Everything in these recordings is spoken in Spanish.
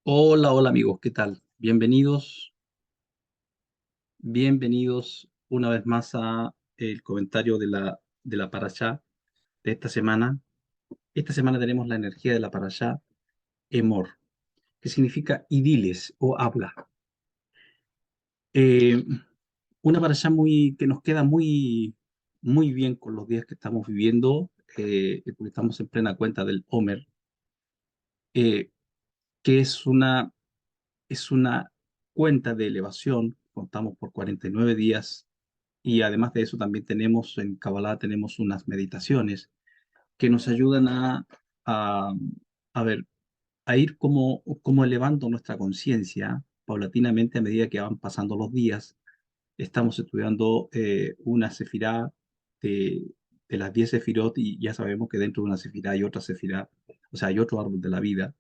Hola, hola amigos, ¿qué tal? Bienvenidos una vez más a el comentario de la parashá de esta semana. Esta semana tenemos la energía de la parashá Emor, que significa idiles o habla. Eh, una parashá que nos queda muy bien con los días que estamos viviendo, porque estamos en plena cuenta del Omer, eh, que es una cuenta de elevación. Contamos por 49 días. Y además de eso, también tenemos en Kabbalah tenemos unas meditaciones que nos ayudan a, a ver, a ir como elevando nuestra conciencia paulatinamente a medida que van pasando los días. Estamos estudiando una sefirá de, de las 10 sefirot, y ya sabemos que dentro de una sefirá hay otra sefirá, o sea, hay otro árbol de la vida.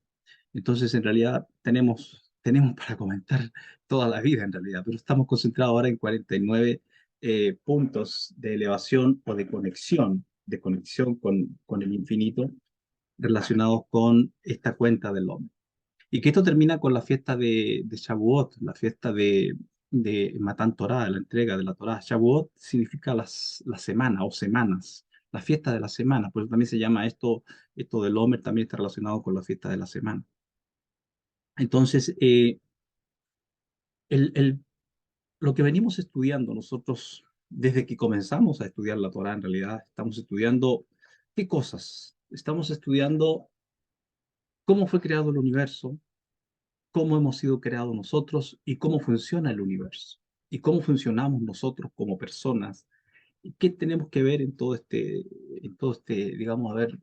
Entonces, en realidad, tenemos para comentar toda la vida, en realidad, pero estamos concentrados ahora en 49 puntos de elevación o de conexión con el infinito relacionados con esta cuenta del hombre. Y que esto termina con la fiesta de Shavuot, la fiesta de Matan Torah, la entrega de la Torah. Shavuot significa la semana o semanas, la fiesta de la semana, por eso también se llama esto del Homer, también está relacionado con la fiesta de la semana. Entonces, el, el- lo que venimos estudiando nosotros desde que comenzamos a estudiar la Torá, en realidad, estamos estudiando qué cosas. Estamos estudiando cómo fue creado el universo, cómo hemos sido creados nosotros y cómo funciona el universo. Y cómo funcionamos nosotros como personas. ¿Y qué tenemos que ver en todo este, digamos, a ver,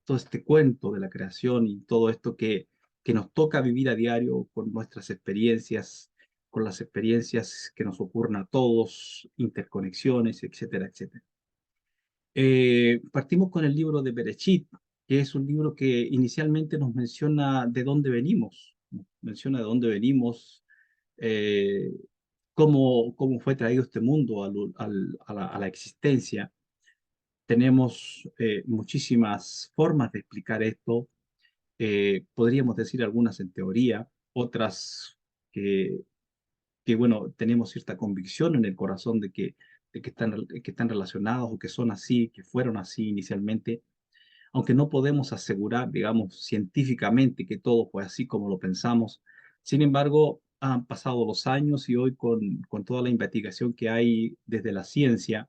todo este cuento de la creación y todo esto que nos toca vivir a diario con nuestras experiencias, con las experiencias que nos ocurren a todos, interconexiones, etcétera, etcétera? Partimos con el libro de Bereshit, que es un libro que inicialmente nos menciona de dónde venimos, nos menciona de dónde venimos, eh, cómo fue traído este mundo a la existencia. Tenemos muchísimas formas de explicar esto. Podríamos decir algunas en teoría, otras que, bueno, tenemos cierta convicción en el corazón de que están relacionados o que son así, que fueron así inicialmente, aunque no podemos asegurar, digamos, científicamente que todo fue así como lo pensamos. Sin embargo, han pasado los años y hoy con toda la investigación que hay desde la ciencia,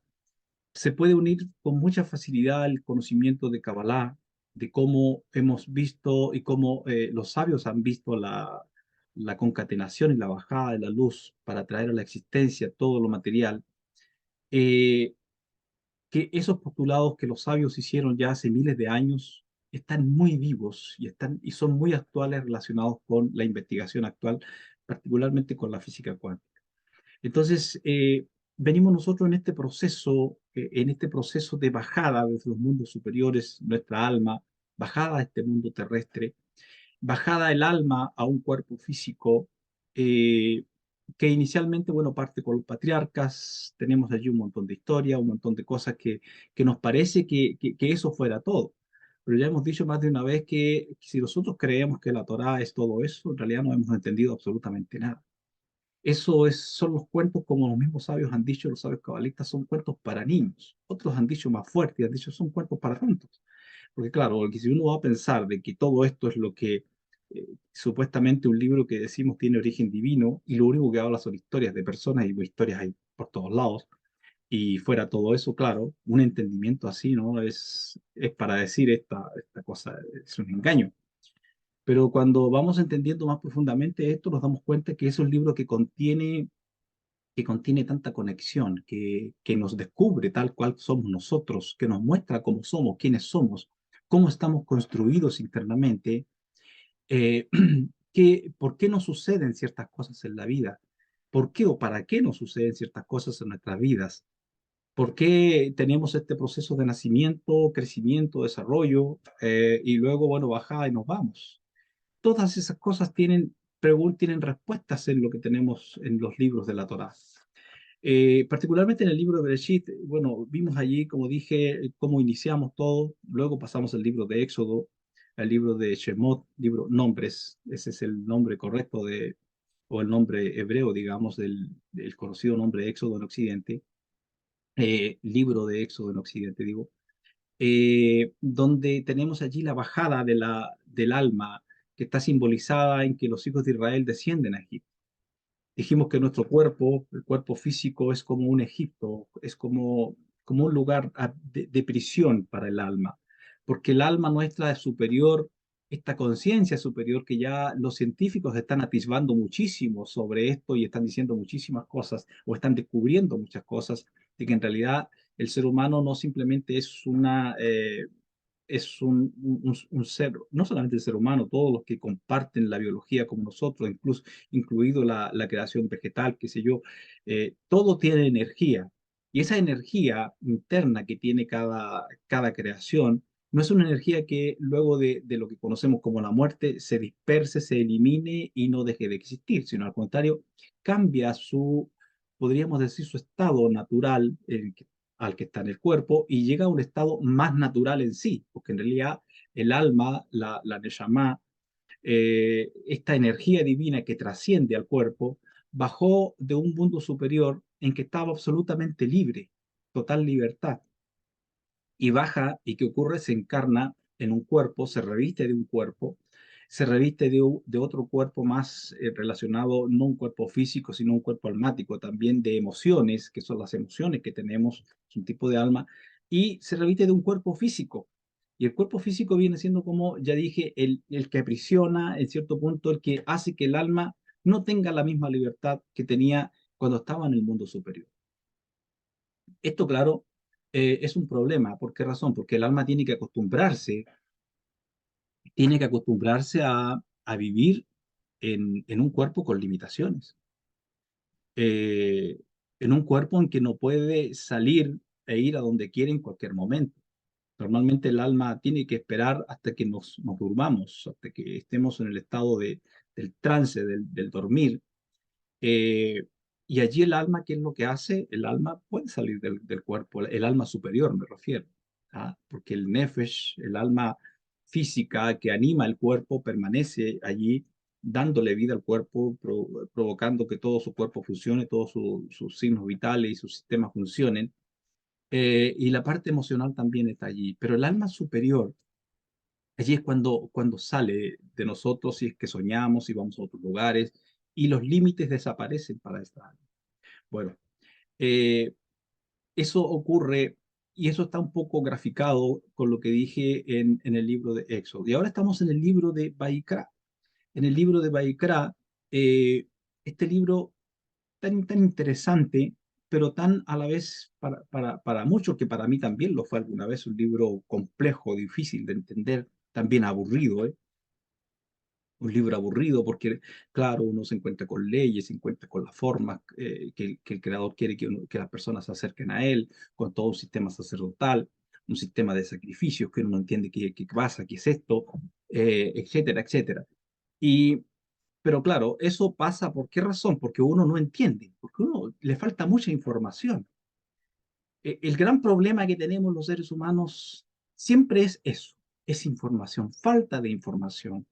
se puede unir con mucha facilidad el conocimiento de Kabbalah, de cómo hemos visto y cómo los sabios han visto la concatenación y la bajada de la luz para traer a la existencia todo lo material. eh, que esos postulados que los sabios hicieron ya hace miles de años están muy vivos y son muy actuales relacionados con la investigación actual, particularmente con la física cuántica. Entonces, venimos nosotros en este proceso de bajada desde los mundos superiores, nuestra alma, bajada a este mundo terrestre, bajada el alma a un cuerpo físico, eh, que inicialmente, bueno, parte con los patriarcas. Tenemos allí un montón de historia, un montón de cosas que nos parece que eso fuera todo. Pero ya hemos dicho más de una vez que si nosotros creemos que la Torá es todo eso, en realidad no hemos entendido absolutamente nada. Son los cuentos, como los mismos sabios han dicho, los sabios cabalistas, son cuentos para niños. Otros han dicho más fuerte, han dicho son cuentos para adultos. Porque claro, porque si uno va a pensar de que todo esto es lo que supuestamente un libro que decimos tiene origen divino, y lo único que habla son historias de personas, y historias hay por todos lados, y fuera todo eso, claro, un entendimiento así, ¿no? Es para decir esta cosa, es un engaño. Pero cuando vamos entendiendo más profundamente esto, nos damos cuenta que es un libro que contiene tanta conexión, que nos descubre tal cual somos nosotros, que nos muestra cómo somos, quiénes somos, cómo estamos construidos internamente, eh, por qué nos suceden ciertas cosas en la vida, por qué o para qué nos suceden ciertas cosas en nuestras vidas, por qué tenemos este proceso de nacimiento, crecimiento, desarrollo, y luego, bueno, bajada y nos vamos. Todas esas cosas tienen respuestas en lo que tenemos en los libros de la Torá. Particularmente en el libro de Bereshit, bueno, vimos allí, como dije, cómo iniciamos todo, luego pasamos al libro de Éxodo, el libro de Shemot, libro Nombres, ese es el nombre correcto o el nombre hebreo, digamos, del conocido nombre de Éxodo en Occidente, libro de Éxodo en Occidente, digo, donde tenemos allí la bajada del alma, que está simbolizada en que los hijos de Israel descienden a Egipto. Dijimos que nuestro cuerpo, el cuerpo físico, es como un Egipto, es como un lugar de prisión para el alma, porque el alma nuestra es superior, esta conciencia superior que ya los científicos están atisbando muchísimo sobre esto y están diciendo muchísimas cosas o están descubriendo muchas cosas, de que en realidad el ser humano no simplemente es un ser, no solamente el ser humano, todos los que comparten la biología como nosotros, incluso incluido la creación vegetal, qué sé yo, todo tiene energía. Y esa energía interna que tiene cada creación no es una energía que luego de lo que conocemos como la muerte se disperse, se elimine y no deje de existir, sino al contrario, cambia podríamos decir, su estado natural, al que está en el cuerpo y llega a un estado más natural en sí, porque en realidad el alma, la Neshama, esta energía divina que trasciende al cuerpo, bajó de un mundo superior en que estaba absolutamente libre, total libertad, y baja, ¿y qué ocurre? Se encarna en un cuerpo, se reviste de un cuerpo, se reviste de otro cuerpo más relacionado, no un cuerpo físico, sino un cuerpo almático, también de emociones, que son las emociones que tenemos, es un tipo de alma, y se reviste de un cuerpo físico. Y el cuerpo físico viene siendo, como ya dije, el que aprisiona, en cierto punto, el que hace que el alma no tenga la misma libertad que tenía cuando estaba en el mundo superior. Esto, claro, es un problema. ¿Por qué razón? Porque el alma tiene que acostumbrarse a vivir en un cuerpo con limitaciones, eh, en un cuerpo en que no puede salir e ir a donde quiere en cualquier momento. Normalmente el alma tiene que esperar hasta que nos durmamos, hasta que estemos en el estado del trance, del dormir, eh, y allí el alma, ¿qué es lo que hace? El alma puede salir del cuerpo, el alma superior me refiero, ¿ah? Porque el nefesh, el alma física que anima el cuerpo, permanece allí dándole vida al cuerpo, provocando que todo su cuerpo funcione, todos sus signos vitales y sus sistemas funcionen. Y la parte emocional también está allí. Pero el alma superior, allí es cuando sale de nosotros y es que soñamos y vamos a otros lugares y los límites desaparecen para esta alma. Bueno, eh, eso ocurre y eso está un poco graficado con lo que dije en el libro de Éxodo. Y ahora estamos en el libro de Baikra. En el libro de Baikra, eh, este libro tan interesante, pero tan a la vez para muchos, que para mí también lo fue alguna vez, un libro complejo, difícil de entender, también aburrido, ¿eh? Un libro aburrido porque, claro, uno se encuentra con leyes, se encuentra con las formas que el creador quiere que las personas se acerquen a él, con todo un sistema sacerdotal, un sistema de sacrificios que uno no entiende qué pasa, qué es esto, etcétera, etcétera. Y, pero claro, eso pasa ¿por qué razón? Porque uno no entiende, porque uno le falta mucha información. El gran problema que tenemos los seres humanos siempre es eso, es información, falta de información.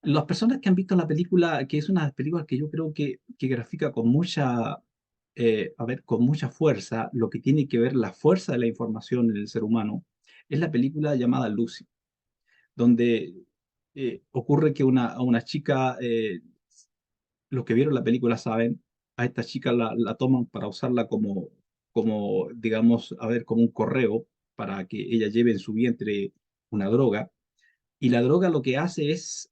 Las personas que han visto la película, que es una de las películas que yo creo que grafica con con mucha fuerza lo que tiene que ver la fuerza de la información en el ser humano, es la película llamada Lucy, donde ocurre que a una chica, los que vieron la película saben, a esta chica la toman para usarla digamos, como un correo para que ella lleve en su vientre una droga. Y la droga lo que hace es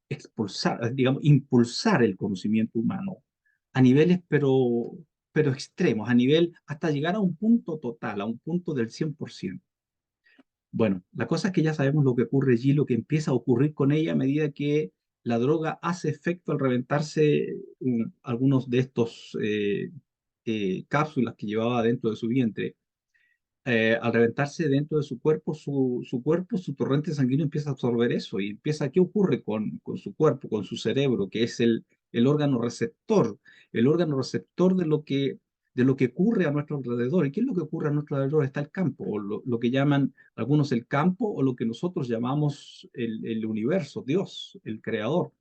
expulsar, digamos, impulsar el conocimiento humano a niveles, pero extremos, a nivel hasta llegar a un punto total, a un punto del 100%. Bueno, la cosa es que ya sabemos lo que ocurre allí, lo que empieza a ocurrir con ella a medida que la droga hace efecto al reventarse algunos de estos cápsulas que llevaba dentro de su vientre. Al reventarse dentro de su cuerpo, su torrente sanguíneo empieza a absorber eso y empieza, ¿qué ocurre con su cuerpo, con su cerebro, que es el órgano receptor de lo que de lo que ocurre a nuestro alrededor. ¿Y qué es lo que ocurre a nuestro alrededor? Está el campo, o lo que llaman algunos el campo, o lo que nosotros llamamos el universo, Dios, el creador.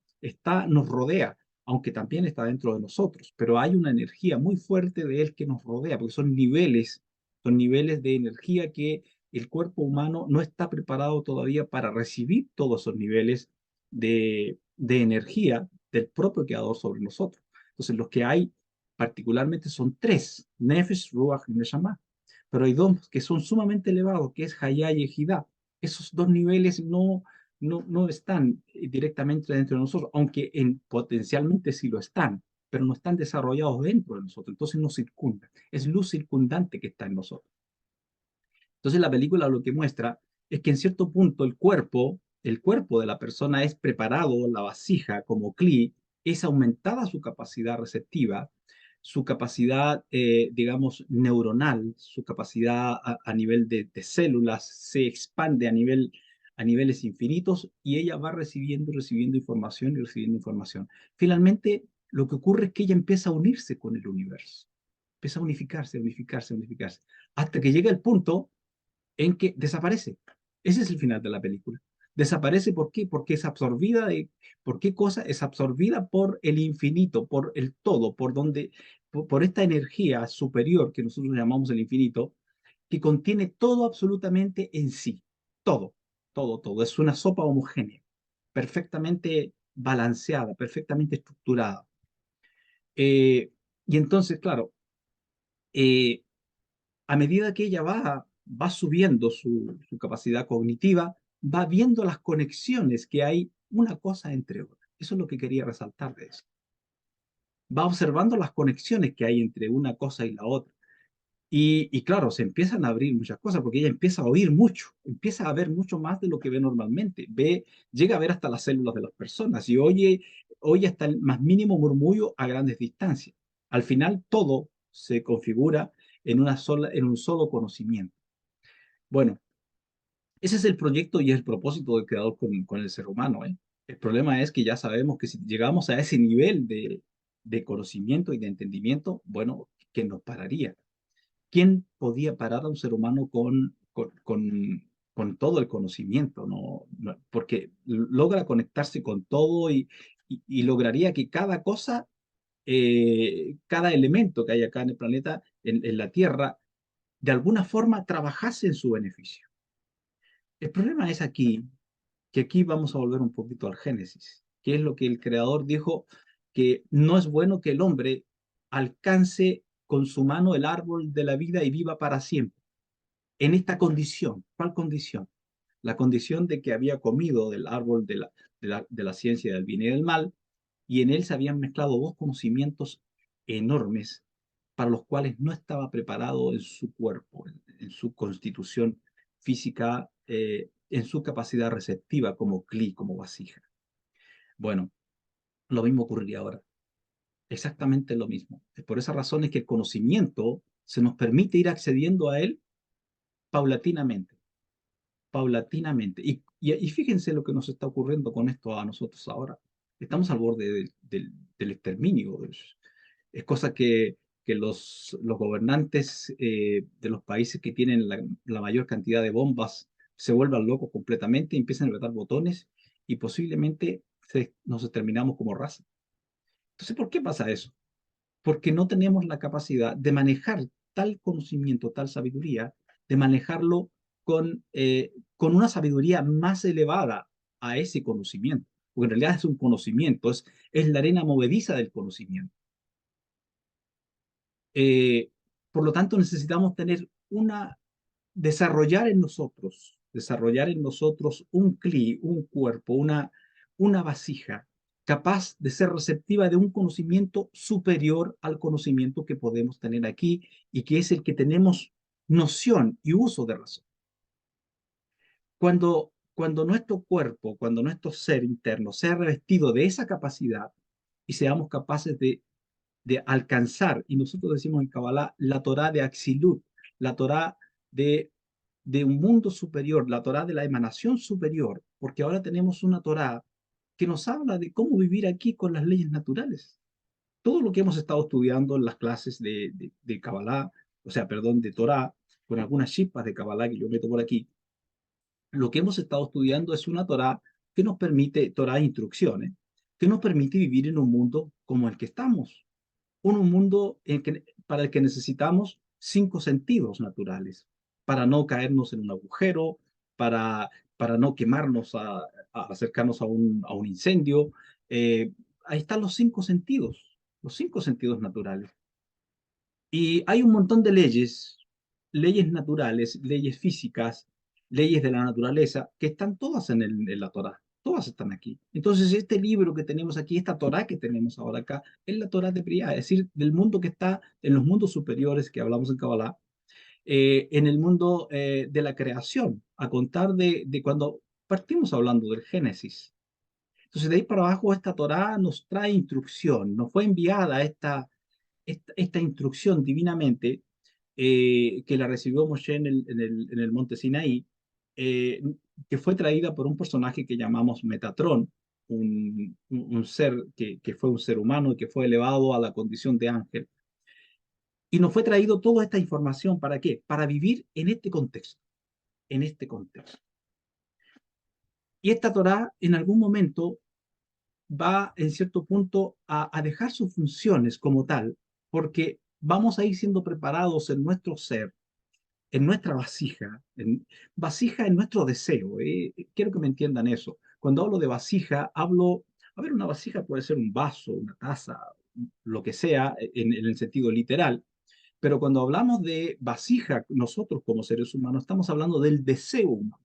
Nos rodea, aunque también está dentro de nosotros, pero hay una energía muy fuerte de él que nos rodea, porque son niveles de energía que el cuerpo humano no está preparado todavía para recibir todos esos niveles de energía del propio creador sobre nosotros. Entonces, los que hay particularmente son tres: Nefesh, Ruach y Neshama. Pero hay dos que son sumamente elevados, que es Hayá y Ejidá. Esos dos niveles no están directamente dentro de nosotros, aunque potencialmente sí lo están, pero no están desarrollados dentro de nosotros. Entonces nos circunda. Es luz circundante que está en nosotros. Entonces la película lo que muestra es que en cierto punto el cuerpo de la persona es preparado, la vasija como cli, es aumentada su capacidad receptiva, su capacidad, digamos, neuronal, su capacidad a nivel de células se expande a niveles infinitos y ella va recibiendo información y recibiendo información. Finalmente, lo que ocurre es que ella empieza a unirse con el universo, empieza a unificarse, unificarse, unificarse, hasta que llega el punto en que desaparece. Ese es el final de la película. Desaparece, ¿por qué? Porque es absorbida ¿por qué cosa? Es absorbida por el infinito, por el todo, por esta energía superior que nosotros llamamos el infinito, que contiene todo absolutamente en sí. Todo, todo, todo. Es una sopa homogénea, perfectamente balanceada, perfectamente estructurada. Eh, y entonces, claro, eh, a medida que ella va subiendo su capacidad cognitiva, va viendo las conexiones que hay una cosa entre otra. Eso es lo que quería resaltar de eso. Va observando las conexiones que hay entre una cosa y la otra. Y claro, se empiezan a abrir muchas cosas porque ella empieza a oír mucho, empieza a ver mucho más de lo que ve normalmente. Llega a ver hasta las células de las personas y oye hasta el más mínimo murmullo a grandes distancias. Al final, todo se configura en un solo conocimiento. Bueno, ese es el proyecto y el propósito del creador con el ser humano, ¿eh? El problema es que ya sabemos que si llegamos a ese nivel de conocimiento y de entendimiento, bueno, ¿quién nos pararía? ¿Quién podía parar a un ser humano con todo el conocimiento? Porque logra conectarse con todo y lograría que cada cosa, cada elemento que hay acá en el planeta, en la Tierra, de alguna forma trabajase en su beneficio. El problema es que aquí vamos a volver un poquito al Génesis, que es lo que el creador dijo, que no es bueno que el hombre alcance con su mano el árbol de la vida y viva para siempre. En esta condición, ¿cuál condición? La condición de que había comido del árbol de la ciencia del bien y del mal, y en él se habían mezclado dos conocimientos enormes para los cuales no estaba preparado en su cuerpo, en su constitución física, en su capacidad receptiva como cli, como vasija. Bueno, lo mismo ocurriría ahora, exactamente lo mismo. Por esa razón es que el conocimiento se nos permite ir accediendo a él paulatinamente, paulatinamente. Y fíjense lo que nos está ocurriendo con esto a nosotros ahora. Estamos al borde del exterminio. Es cosa que los gobernantes de los países que tienen la mayor cantidad de bombas se vuelvan locos completamente, empiezan a apretar botones y posiblemente nos exterminamos como raza. Entonces, ¿por qué pasa eso? Porque no tenemos la capacidad de manejar tal conocimiento, tal sabiduría, de manejarlo con una sabiduría más elevada a ese conocimiento. Porque en realidad es un conocimiento, es la arena movediza del conocimiento. Eh, por lo tanto, necesitamos desarrollar en nosotros un cli, un cuerpo, una vasija capaz de ser receptiva de un conocimiento superior al conocimiento que podemos tener aquí y que es el que tenemos noción y uso de razón. Cuando nuestro cuerpo, cuando nuestro ser interno sea revestido de esa capacidad y seamos capaces de alcanzar, y nosotros decimos en Kabbalah, la Torah de Axilut, la Torah de, de un mundo superior, la Torah de la emanación superior, porque ahora tenemos una Torah que nos habla de cómo vivir aquí con las leyes naturales. todo lo que hemos estado estudiando en las clases de Kabbalah, o sea, perdón, de Torah, con algunas chispas de Kabbalah que yo meto por aquí, lo que hemos estado estudiando es una Torah que nos permite, Torah e instrucciones, que nos permite vivir en un mundo como el que estamos, un mundo para el que necesitamos cinco sentidos naturales, para no caernos en un agujero, para no quemarnos, a acercarnos a un incendio. Eh, Ahí están los cinco sentidos naturales. Y hay un montón de leyes, leyes naturales, leyes físicas, leyes de la naturaleza, que están todas en la Torá. Todas están aquí. Entonces, este libro que tenemos aquí, esta Torá que tenemos ahora acá, es la Torá de Briah, es decir, del mundo que está en los mundos superiores que hablamos en Kabbalah, en el mundo de la creación, a contar de cuando partimos hablando del Génesis. Entonces, de ahí para abajo, esta Torá nos trae instrucción, nos fue enviada esta instrucción divinamente que la recibió Moshe en el monte Sinaí, eh, que fue traída por un personaje que llamamos Metatrón, un ser que fue un ser humano y que fue elevado a la condición de ángel. Y nos fue traído toda esta información, ¿para qué? Para vivir en este contexto, en este contexto. Y esta Torá en algún momento va en cierto punto a dejar sus funciones como tal, porque vamos a ir siendo preparados en nuestro ser, en nuestra vasija en nuestro deseo. Quiero que me entiendan eso. Cuando hablo de vasija, hablo, a ver, una vasija puede ser un vaso, una taza, lo que sea, en el sentido literal, pero cuando hablamos de vasija, nosotros como seres humanos estamos hablando del deseo humano.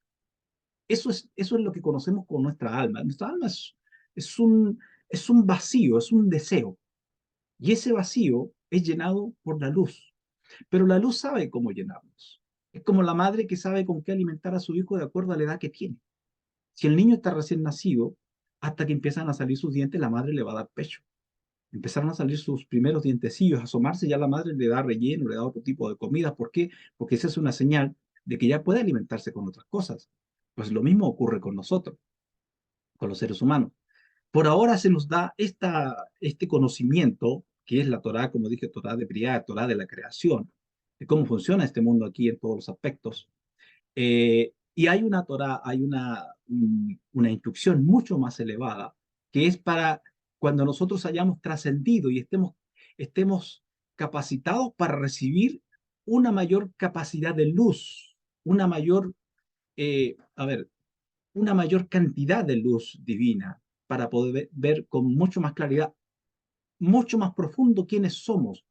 Eso es lo que conocemos con nuestra alma. Nuestra alma es un, es un vacío, es un deseo. Y ese vacío es llenado por la luz. Pero la luz sabe cómo llenarnos. Es como la madre que sabe con qué alimentar a su hijo de acuerdo a la edad que tiene. Si el niño está recién nacido, hasta que empiezan a salir sus dientes, la madre le va a dar pecho. Empezaron a salir sus primeros dientecillos, a asomarse, ya la madre le da relleno, le da otro tipo de comida. ¿Por qué? Porque esa es una señal de que ya puede alimentarse con otras cosas. Pues lo mismo ocurre con nosotros, con los seres humanos. Por ahora se nos da este conocimiento, que es la Torá, como dije, Torá de Briá, Torá de la creación, de cómo funciona este mundo aquí en todos los aspectos. Y hay una Torá, hay una instrucción mucho más elevada, que es para cuando nosotros hayamos trascendido y estemos capacitados para recibir una mayor capacidad de luz, una mayor, a ver, una mayor cantidad de luz divina para poder ver con mucho más claridad, mucho más profundo quiénes somos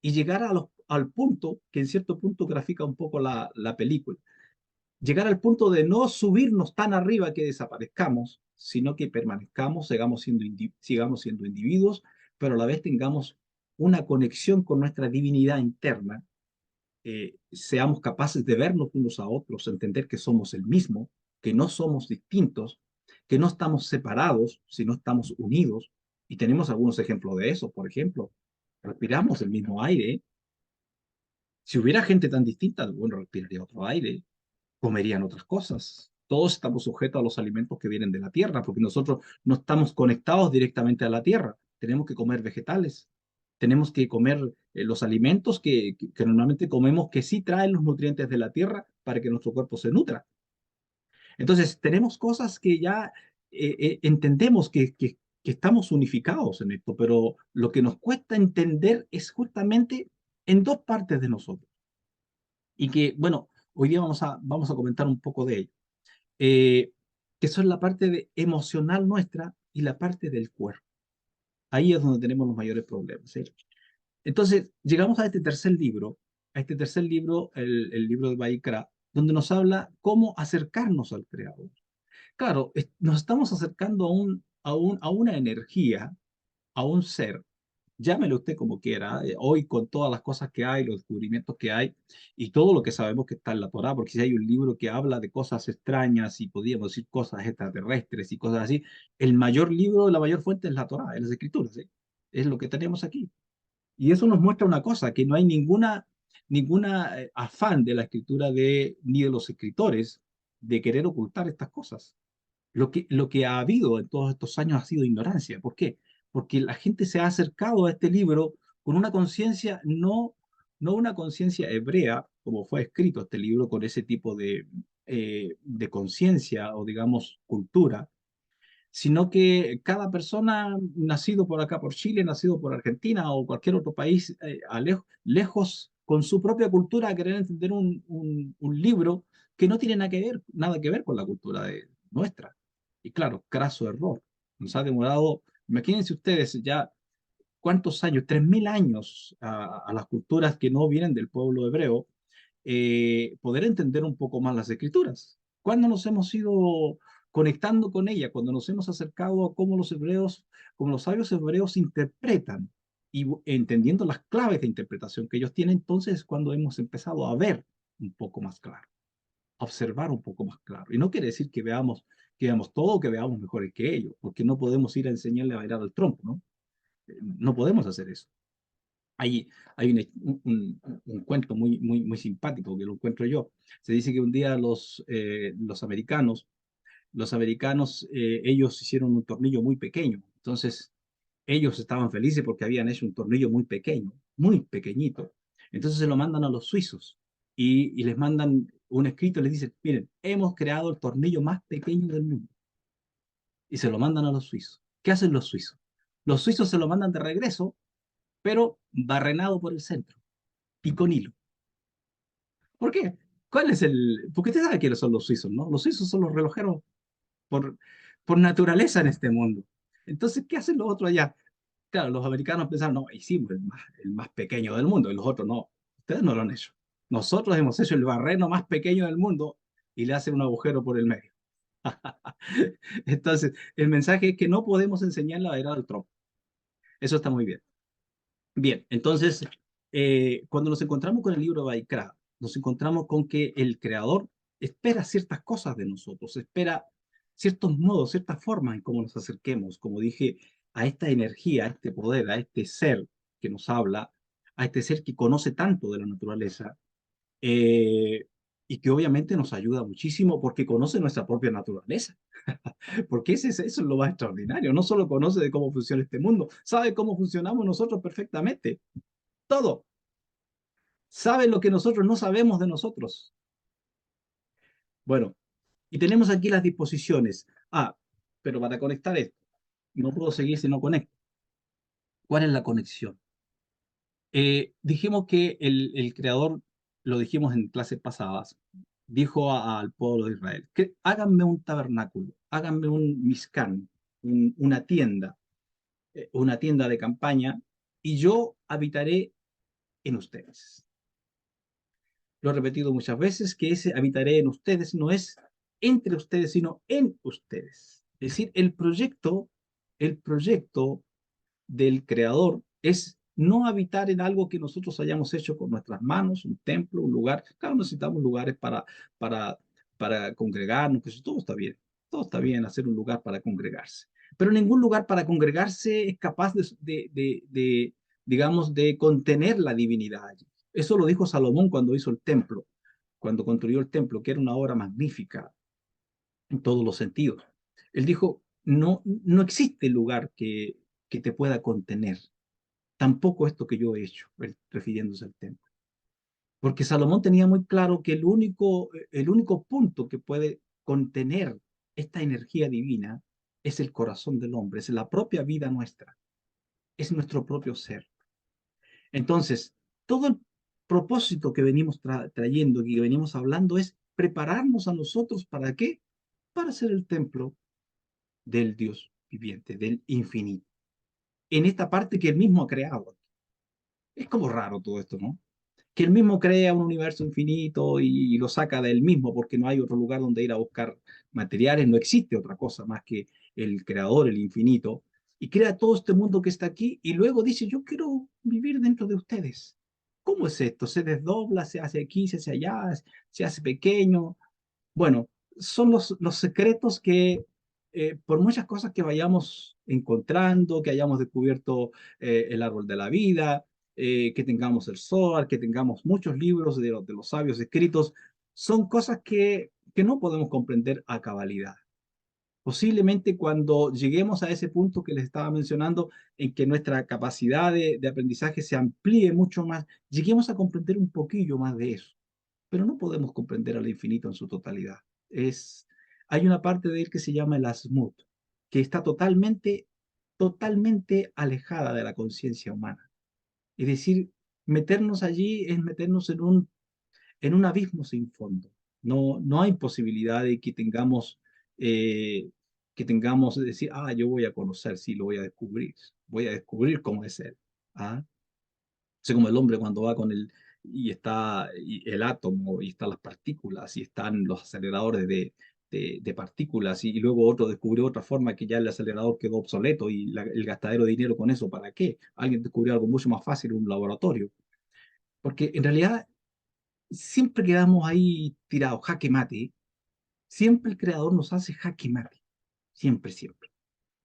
y llegar al punto, que en cierto punto grafica un poco la película, llegar al punto de no subirnos tan arriba que desaparezcamos, sino que permanezcamos, sigamos siendo individuos, pero a la vez tengamos una conexión con nuestra divinidad interna, seamos capaces de vernos unos a otros, entender que somos el mismo, que no somos distintos, que no estamos separados, sino estamos unidos. Y tenemos algunos ejemplos de eso. Por ejemplo, respiramos el mismo aire. Si hubiera gente tan distinta, bueno, respiraría otro aire, comerían otras cosas. Todos estamos sujetos a los alimentos que vienen de la tierra, porque nosotros no estamos conectados directamente a la tierra. Tenemos que comer vegetales, tenemos que comer los alimentos que normalmente comemos, que sí traen los nutrientes de la tierra para que nuestro cuerpo se nutra. Entonces, tenemos cosas que ya entendemos que estamos unificados en esto, pero lo que nos cuesta entender es justamente en dos partes de nosotros. Y que, bueno, hoy día vamos a comentar un poco de ello. eh, que son la parte emocional nuestra y la parte del cuerpo. Ahí es donde tenemos los mayores problemas. ¿Sí? Entonces, llegamos a este tercer libro, el libro de Baikra, donde nos habla cómo acercarnos al Creador. Claro, nos estamos acercando a una energía, a un ser, llámelo usted como quiera, hoy con todas las cosas que hay, los descubrimientos que hay y todo lo que sabemos que está en la Torá, porque si hay un libro que habla de cosas extrañas y podríamos decir cosas extraterrestres y cosas así, el mayor libro, la mayor fuente es la Torá, es las Escrituras, ¿sí? Es lo que tenemos aquí. Y eso nos muestra una cosa, que no hay ninguna afán de la escritura ni de los escritores de querer ocultar estas cosas. Lo que ha habido en todos estos años ha sido ignorancia. ¿Por qué? porque la gente se ha acercado a este libro con una conciencia, no una conciencia hebrea, como fue escrito este libro, con ese tipo de conciencia o, digamos, cultura, sino que cada persona nacido por acá, por Chile, nacido por Argentina o cualquier otro país, lejos con su propia cultura, a querer entender un libro que no tiene nada que ver con la cultura nuestra. Y claro, craso error. Nos ha demorado, imagínense ustedes ya cuántos años, 3000 años a las culturas que no vienen del pueblo hebreo, poder entender un poco más las escrituras. ¿Cuándo nos hemos ido conectando con ella? Cuando nos hemos acercado a cómo los hebreos, como los sabios hebreos interpretan y entendiendo las claves de interpretación que ellos tienen, entonces cuando hemos empezado a ver un poco más claro, a observar un poco más claro. Y no quiere decir que veamos todo, que veamos mejores que ellos, porque no podemos ir a enseñarle a bailar al trompo, ¿no? No podemos hacer eso. Hay un cuento muy simpático que lo encuentro yo. Se dice que un día los americanos, ellos hicieron un tornillo muy pequeño. Entonces, ellos estaban felices porque habían hecho un tornillo muy pequeño, muy pequeñito. Entonces se lo mandan a los suizos y les mandan un escrito y les dicen, miren, hemos creado el tornillo más pequeño del mundo. Y se lo mandan a los suizos. ¿Qué hacen los suizos? Los suizos se lo mandan de regreso, pero barrenado por el centro y con hilo. ¿Por qué? ¿Cuál es el...? Porque usted sabe quiénes son los suizos, ¿no? Los suizos son los relojeros por, por naturaleza en este mundo. Entonces, ¿qué hacen los otros allá? Claro, los americanos pensaron, no, hicimos el más pequeño del mundo, y los otros no. Ustedes no lo han hecho. Nosotros hemos hecho el barreno más pequeño del mundo y le hacen un agujero por el medio. Entonces, el mensaje es que no podemos enseñarle a bailar al trompo. Eso está muy bien. Bien, entonces, cuando nos encontramos con el libro de Baikra, nos encontramos con que el creador espera ciertas cosas de nosotros, espera ciertos modos, ciertas formas en cómo nos acerquemos, como dije, a esta energía, a este poder, a este ser que nos habla, a este ser que conoce tanto de la naturaleza, eh, y que obviamente nos ayuda muchísimo porque conoce nuestra propia naturaleza, porque eso es lo más extraordinario, no solo conoce de cómo funciona este mundo, sabe cómo funcionamos nosotros perfectamente, todo. Sabe lo que nosotros no sabemos de nosotros. Bueno, y tenemos aquí las disposiciones. Ah, pero para conectar esto, no puedo seguir si no conecto. ¿Cuál es la conexión? Dijimos que el creador, lo dijimos en clases pasadas, dijo al pueblo de Israel, que háganme un tabernáculo, háganme un miscán, una tienda de campaña, y yo habitaré en ustedes. Lo he repetido muchas veces, que ese habitaré en ustedes no es entre ustedes, sino en ustedes. Es decir, el proyecto del creador es no habitar en algo que nosotros hayamos hecho con nuestras manos, un templo, un lugar. Claro, necesitamos lugares para, para congregarnos, que eso todo está bien hacer un lugar para congregarse. Pero ningún lugar para congregarse es capaz digamos, de contener la divinidad allí. Eso lo dijo Salomón cuando hizo el templo, cuando construyó el templo, que era una obra magnífica en todos los sentidos. Él dijo, no existe lugar que te pueda contener, tampoco esto que yo he hecho, refiriéndose al templo. Porque Salomón tenía muy claro que el único punto que puede contener esta energía divina es el corazón del hombre, es la propia vida nuestra, es nuestro propio ser. Entonces, todo el propósito que venimos trayendo y que venimos hablando es prepararnos a nosotros para qué? Para ser el templo del Dios viviente, del infinito. En esta parte que él mismo ha creado. Es como raro todo esto, ¿no? Que él mismo crea un universo infinito y lo saca de él mismo porque no hay otro lugar donde ir a buscar materiales, no existe otra cosa más que el creador, el infinito, y crea todo este mundo que está aquí y luego dice, yo quiero vivir dentro de ustedes. ¿Cómo es esto? Se desdobla, se hace aquí, se hace allá, se hace pequeño. Bueno, son los secretos que por muchas cosas que vayamos encontrando, que hayamos descubierto el árbol de la vida, que tengamos el Zohar, que tengamos muchos libros de los sabios escritos, son cosas que no podemos comprender a cabalidad, Posiblemente cuando lleguemos a ese punto que les estaba mencionando, en que nuestra capacidad de aprendizaje se amplíe mucho más, lleguemos a comprender un poquillo más de eso, pero no podemos comprender al infinito en su totalidad. Es, hay una parte de él que se llama el Asmut, que está totalmente alejada de la conciencia humana. Es decir, meternos allí es meternos en un abismo sin fondo. No, no hay posibilidad de eh, que tengamos decir, ah, yo voy a conocer, sí, lo voy a descubrir cómo es él. ¿Ah? Sé como el hombre cuando va con y está el átomo, y están las partículas, y están los aceleradores de partículas, y luego otro descubrió otra forma que ya el acelerador quedó obsoleto, y el gastadero de dinero con eso, ¿para qué? Alguien descubrió algo mucho más fácil en un laboratorio. Porque en realidad siempre quedamos ahí tirados, jaque mate. Siempre el creador nos hace jaque mate. Siempre, siempre.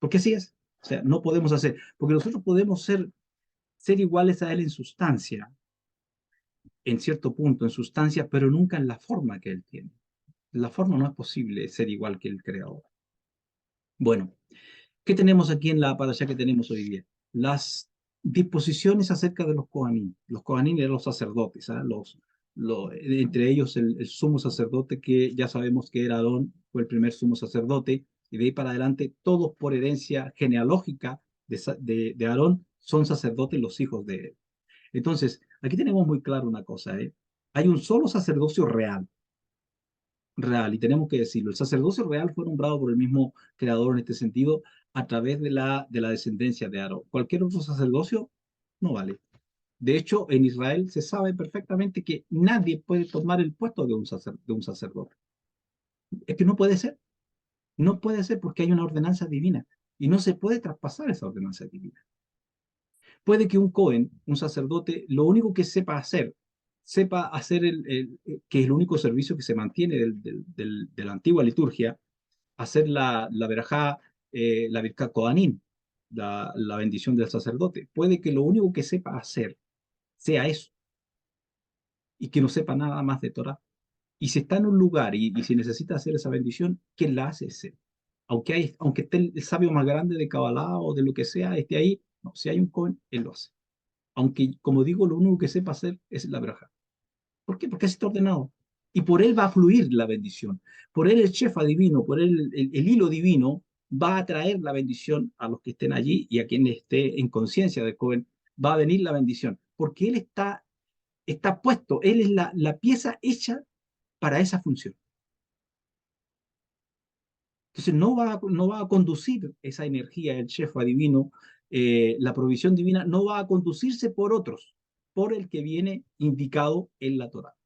Porque así es. O sea, no podemos hacer, porque nosotros podemos ser iguales a él en sustancia, en cierto punto, en sustancia, pero nunca en la forma que él tiene. En la forma no es posible ser igual que el creador. Bueno, ¿qué tenemos aquí en la parasha que tenemos hoy día? Las disposiciones acerca de los Kohanim. Los Kohanim eran los sacerdotes, ¿ah? Entre ellos el sumo sacerdote, que ya sabemos que era Aarón, fue el primer sumo sacerdote, y de ahí para adelante, todos por herencia genealógica de Aarón son sacerdotes los hijos de él. Entonces, aquí tenemos muy claro una cosa, ¿eh? Hay un solo sacerdocio real, y tenemos que decirlo. El sacerdocio real fue nombrado por el mismo creador en este sentido a través de la descendencia de Aarón. Cualquier otro sacerdocio no vale. De hecho, en Israel se sabe perfectamente que nadie puede tomar el puesto de un sacerdote. Es que no puede ser porque hay una ordenanza divina y no se puede traspasar esa ordenanza divina. Puede que un Cohen, un sacerdote, lo único que sepa hacer que es el único servicio que se mantiene de la antigua liturgia, hacer la verajá, la Birkat Kohanim, la bendición del sacerdote. Puede que lo único que sepa hacer sea eso y que no sepa nada más de Torah. Y si está en un lugar y si necesita hacer esa bendición, ¿quién la hace? Ese. Aunque esté el sabio más grande de Kabbalah o de lo que sea, esté ahí, no, si hay un Cohen, él lo hace. Aunque, como digo, lo único que sepa hacer es la verajá. ¿Por qué? Porque así está ordenado. Y por él va a fluir la bendición. Por él el shefa divino, por él el hilo divino va a traer la bendición a los que estén allí, y a quien esté en conciencia de Cohen, va a venir la bendición. Porque él está puesto, él es la pieza hecha para esa función. Entonces no va a conducir esa energía, el shefa divino, la provisión divina, no va a conducirse por otros, por el que viene indicado en la Torah.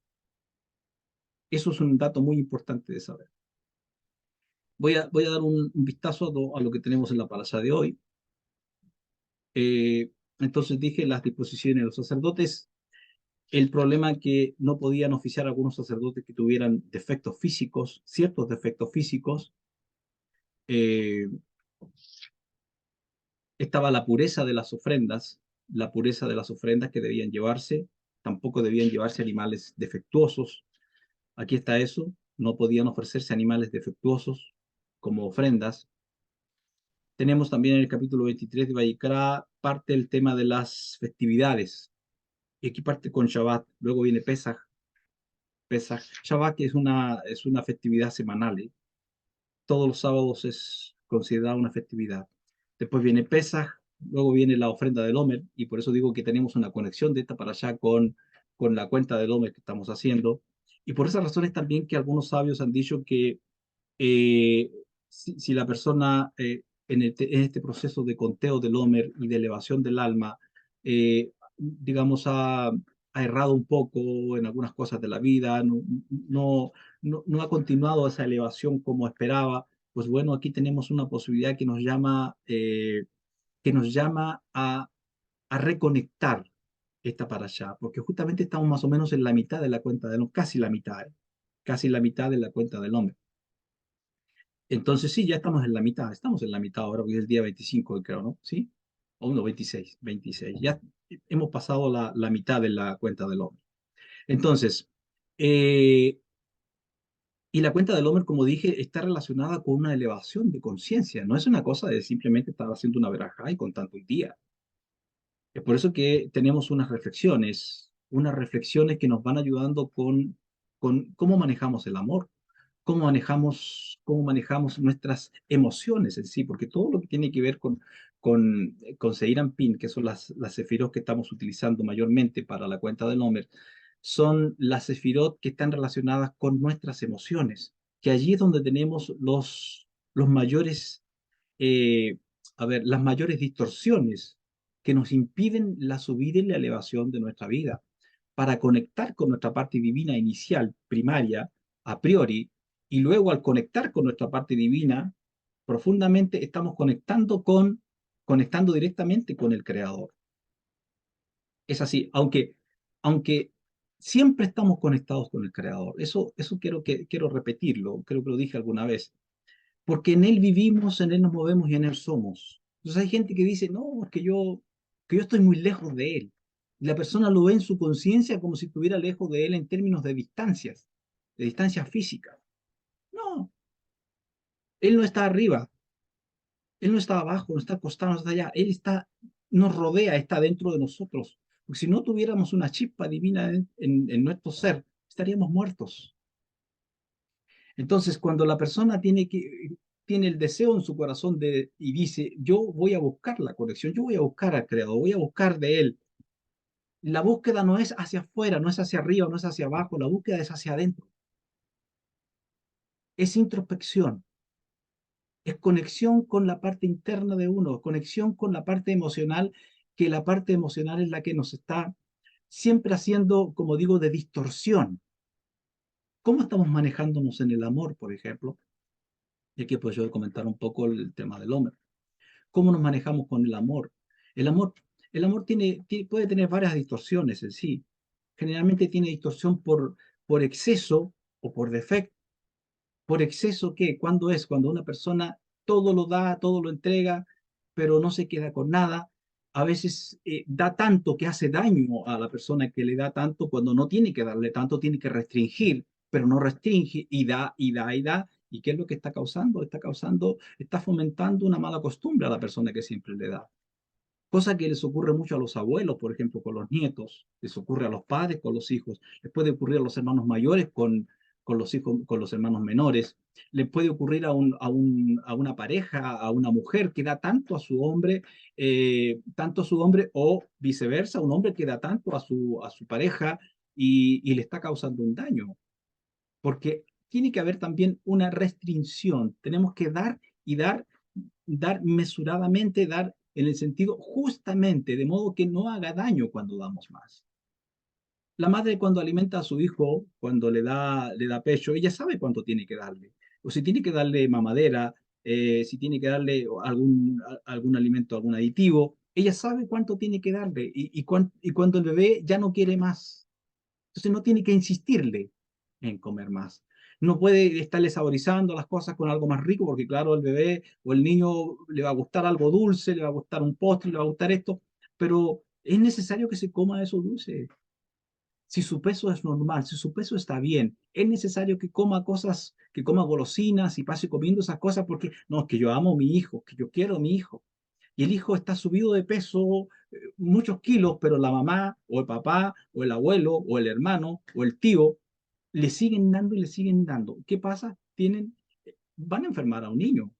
Eso es un dato muy importante de saber. Voy a dar un vistazo a lo que tenemos en la palabra de hoy. Entonces dije las disposiciones de los sacerdotes, el problema que no podían oficiar algunos sacerdotes que tuvieran defectos físicos, ciertos defectos físicos. eh, Estaba la pureza de las ofrendas que debían llevarse, tampoco debían llevarse animales defectuosos. Aquí está eso, no podían ofrecerse animales defectuosos como ofrendas. Tenemos también en el capítulo 23 de Vayikra parte del tema de las festividades. Y aquí parte con Shabbat, luego viene Pesaj. Shabbat, que es una festividad semanal, ¿eh? Todos los sábados es considerada una festividad. Después viene Pesaj, luego viene la ofrenda del Omer, y por eso digo que tenemos una conexión de esta para allá con la cuenta del Omer que estamos haciendo. Y por esas razones también que algunos sabios han dicho que eh, si la persona en este proceso de conteo del Homer y de elevación del alma, digamos, ha errado un poco en algunas cosas de la vida, no, no ha continuado esa elevación como esperaba, pues bueno, aquí tenemos una posibilidad que nos llama a reconectar esta para allá, porque justamente estamos más o menos en la mitad de la cuenta del hombre, casi la mitad de la cuenta del hombre. Entonces sí, ya estamos en la mitad ahora, porque es el día 25, creo, ¿no? ¿Sí? O no, 26. Ya hemos pasado la mitad de la cuenta del hombre. Entonces, eh, Y la cuenta del Homer, como dije, está relacionada con una elevación de conciencia. No es una cosa de simplemente estar haciendo una verajá y contando un día. Es por eso que tenemos unas reflexiones que nos van ayudando con cómo manejamos el amor, cómo manejamos nuestras emociones en sí, porque todo lo que tiene que ver con Seir Pin, que son las sefirot que estamos utilizando mayormente para la cuenta del Homer, son las sefirot que están relacionadas con nuestras emociones, que allí es donde tenemos los mayores eh, las mayores distorsiones que nos impiden la subida y la elevación de nuestra vida. Para conectar con nuestra parte divina inicial, primaria, a priori, y luego al conectar con nuestra parte divina, profundamente estamos conectando directamente con el Creador. Es así, aunque siempre estamos conectados con el Creador. Eso quiero repetirlo, creo que lo dije alguna vez, porque en Él vivimos, en Él nos movemos y en Él somos. Entonces hay gente que dice, no, es que yo estoy muy lejos de Él. Y la persona lo ve en su conciencia como si estuviera lejos de Él en términos de distancias físicas. No, Él no está arriba, Él no está abajo, no está acostado, no está allá. Nos rodea, está dentro de nosotros. Porque si no tuviéramos una chispa divina en nuestro ser, estaríamos muertos. Entonces, cuando la persona tiene el deseo en su corazón y dice, yo voy a buscar la conexión, yo voy a buscar al Creador, voy a buscar de Él, la búsqueda no es hacia afuera, no es hacia arriba, no es hacia abajo, la búsqueda es hacia adentro. Es introspección, es conexión con la parte interna de uno, conexión con la parte emocional, que la parte emocional es la que nos está siempre haciendo, como digo, de distorsión. ¿Cómo estamos manejándonos en el amor, por ejemplo? Y aquí pues yo comentar un poco el tema del hombre. ¿Cómo nos manejamos con el amor? El amor, el amor puede tener varias distorsiones en sí. Generalmente tiene distorsión por exceso o por defecto. ¿Por exceso qué? ¿Cuándo es? Cuando una persona todo lo da, todo lo entrega, pero no se queda con nada. A veces da tanto que hace daño a la persona que le da tanto cuando no tiene que darle tanto, tiene que restringir, pero no restringe y da y da y da. ¿Y qué es lo que está causando? Está fomentando una mala costumbre a la persona que siempre le da. Cosa que les ocurre mucho a los abuelos, por ejemplo, con los nietos, les ocurre a los padres con los hijos, les puede ocurrir a los hermanos mayores con los hijos, con los hermanos menores, les puede ocurrir a una pareja, a una mujer que da tanto a su hombre, o viceversa, un hombre que da tanto a su pareja y le está causando un daño. Porque tiene que haber también una restricción. Tenemos que dar y dar mesuradamente, dar en el sentido justamente, de modo que no haga daño cuando damos más. La madre cuando alimenta a su hijo, cuando le da pecho, ella sabe cuánto tiene que darle. O si tiene que darle mamadera, si tiene que darle algún alimento, algún aditivo, ella sabe cuánto tiene que darle y cuando el bebé ya no quiere más. Entonces no tiene que insistirle en comer más. No puede estarle saborizando las cosas con algo más rico, porque claro, el bebé o el niño le va a gustar algo dulce, le va a gustar un postre, le va a gustar esto, pero es necesario que se coma eso dulce. Si su peso es normal, si su peso está bien, es necesario que coma cosas, que coma golosinas y pase comiendo esas cosas porque no, es que yo amo a mi hijo, que yo quiero a mi hijo. Y el hijo está subido de peso, muchos kilos, pero la mamá o el papá o el abuelo o el hermano o el tío le siguen dando y le siguen dando. ¿Qué pasa? Van a enfermar a un niño.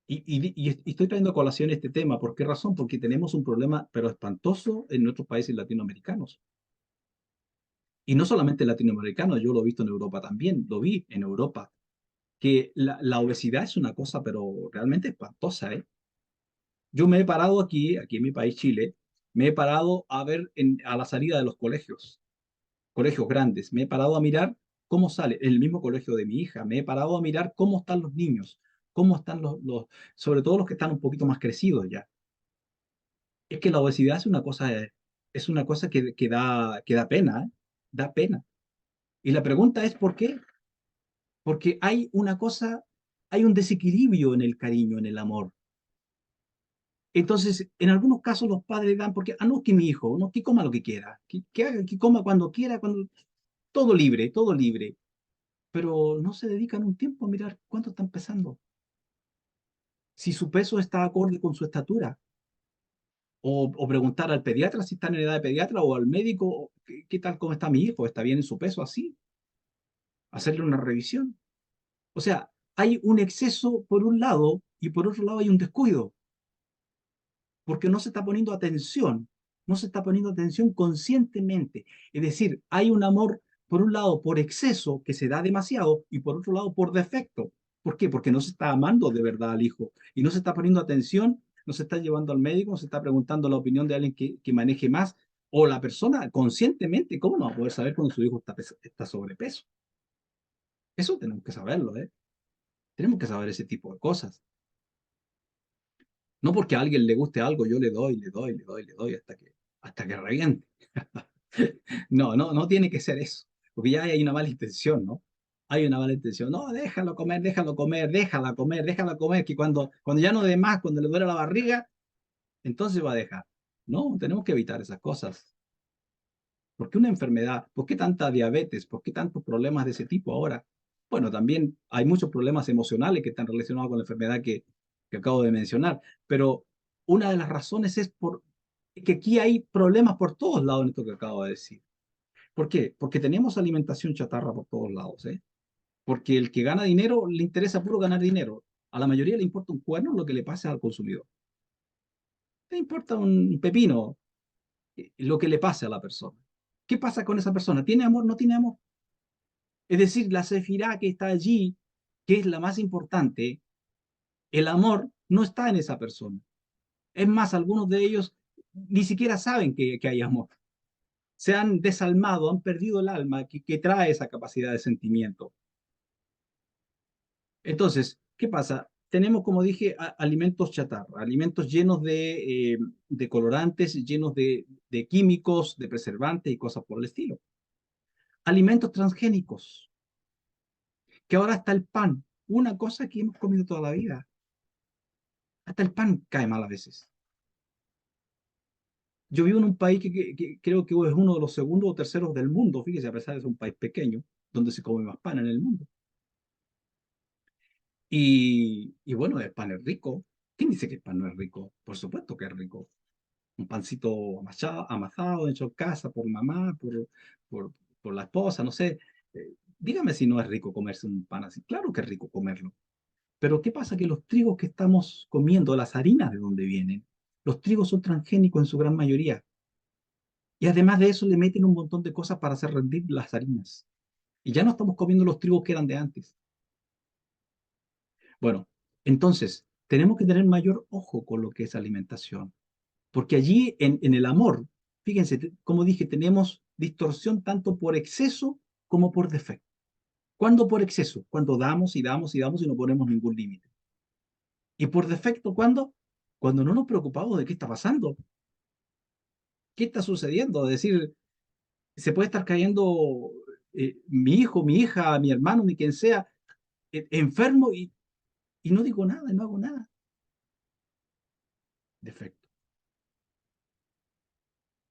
Y estoy trayendo a colación este tema. ¿Por qué razón? Porque tenemos un problema, pero espantoso en nuestros países latinoamericanos. Y no solamente latinoamericanos, yo lo he visto en Europa también, lo vi en Europa, que la obesidad es una cosa, pero realmente espantosa, ¿eh? Yo me he parado aquí en mi país, Chile, me he parado a ver a la salida de los colegios grandes, me he parado a mirar cómo sale, en el mismo colegio de mi hija, me he parado a mirar cómo están los niños, cómo están sobre todo los que están un poquito más crecidos ya. Es que la obesidad es una cosa que da pena, ¿eh? Da pena. Y la pregunta es ¿por qué? Porque hay un desequilibrio en el cariño, en el amor. Entonces, en algunos casos los padres dan, porque, no, que mi hijo, no, que coma lo que quiera, que coma cuando quiera, todo libre, todo libre. pero no se dedican un tiempo a mirar cuánto están pesando, si su peso está acorde con su estatura, o preguntar al pediatra si está en edad de pediatra o al médico, ¿qué tal, cómo está mi hijo? ¿Está bien en su peso así? Hacerle una revisión. O sea, hay un exceso por un lado y por otro lado hay un descuido, porque no se está poniendo atención, no se está poniendo atención conscientemente. Es decir, hay un amor, por un lado, por exceso, que se da demasiado, y por otro lado, por defecto. ¿Por qué? Porque no se está amando de verdad al hijo y no se está poniendo atención, no se está llevando al médico, no se está preguntando la opinión de alguien que maneje más, o la persona conscientemente, ¿cómo no va a poder saber cuando su hijo está sobrepeso? Eso tenemos que saberlo, ¿eh? Tenemos que saber ese tipo de cosas. No porque a alguien le guste algo, yo le doy, le doy, le doy, le doy hasta que reviente. No, no, no tiene que ser eso, porque ya hay una mala intención, ¿no? Hay una mala intención. No, déjalo comer, déjalo comer, déjala comer, déjala comer, que cuando ya no dé más, cuando le duele la barriga, entonces va a dejar. No, tenemos que evitar esas cosas. ¿Por qué una enfermedad? ¿Por qué tanta diabetes? ¿Por qué tantos problemas de ese tipo ahora? Bueno, también hay muchos problemas emocionales que están relacionados con la enfermedad que acabo de mencionar, pero una de las razones es que aquí hay problemas por todos lados en esto que acabo de decir. ¿Por qué? Porque tenemos alimentación chatarra por todos lados, ¿eh? Porque el que gana dinero le interesa puro ganar dinero. A la mayoría le importa un cuerno lo que le pase al consumidor. Le importa un pepino lo que le pase a la persona. ¿Qué pasa con esa persona? ¿Tiene amor? ¿No tiene amor? Es decir, la sefirá que está allí, que es la más importante, el amor no está en esa persona. Es más, algunos de ellos ni siquiera saben que hay amor. Se han desalmado, han perdido el alma que trae esa capacidad de sentimiento. Entonces, ¿qué pasa? Tenemos, como dije, alimentos chatarra, alimentos llenos de colorantes, llenos de químicos, de preservantes y cosas por el estilo. Alimentos transgénicos, que ahora está el pan, una cosa que hemos comido toda la vida. Hasta el pan cae mal a veces. Yo vivo en un país que creo que es uno de los segundos o terceros del mundo, fíjese, a pesar de ser un país pequeño, donde se come más pan en el mundo. Y bueno, el pan es rico. ¿Quién dice que el pan no es rico? Por supuesto que es rico. Un pancito amasado, hecho en casa por mamá, por, por la esposa, no sé. Dígame si no es rico comerse un pan así. Claro que es rico comerlo. Pero ¿qué pasa? Que los trigos que estamos comiendo, las harinas de donde vienen, los trigos son transgénicos en su gran mayoría. Y además de eso le meten un montón de cosas para hacer rendir las harinas. Y ya no estamos comiendo los trigos que eran de antes. Bueno, entonces tenemos que tener mayor ojo con lo que es alimentación. Porque allí en el amor, fíjense, como dije, tenemos distorsión tanto por exceso como por defecto. ¿Cuándo por exceso? Cuando damos y damos y damos y no ponemos ningún límite. Y por defecto, ¿cuándo? Cuando no nos preocupamos de qué está pasando, qué está sucediendo. Es decir, se puede estar cayendo mi hijo, mi hija, mi hermano, mi quien sea, enfermo y no digo nada, no hago nada. Defecto.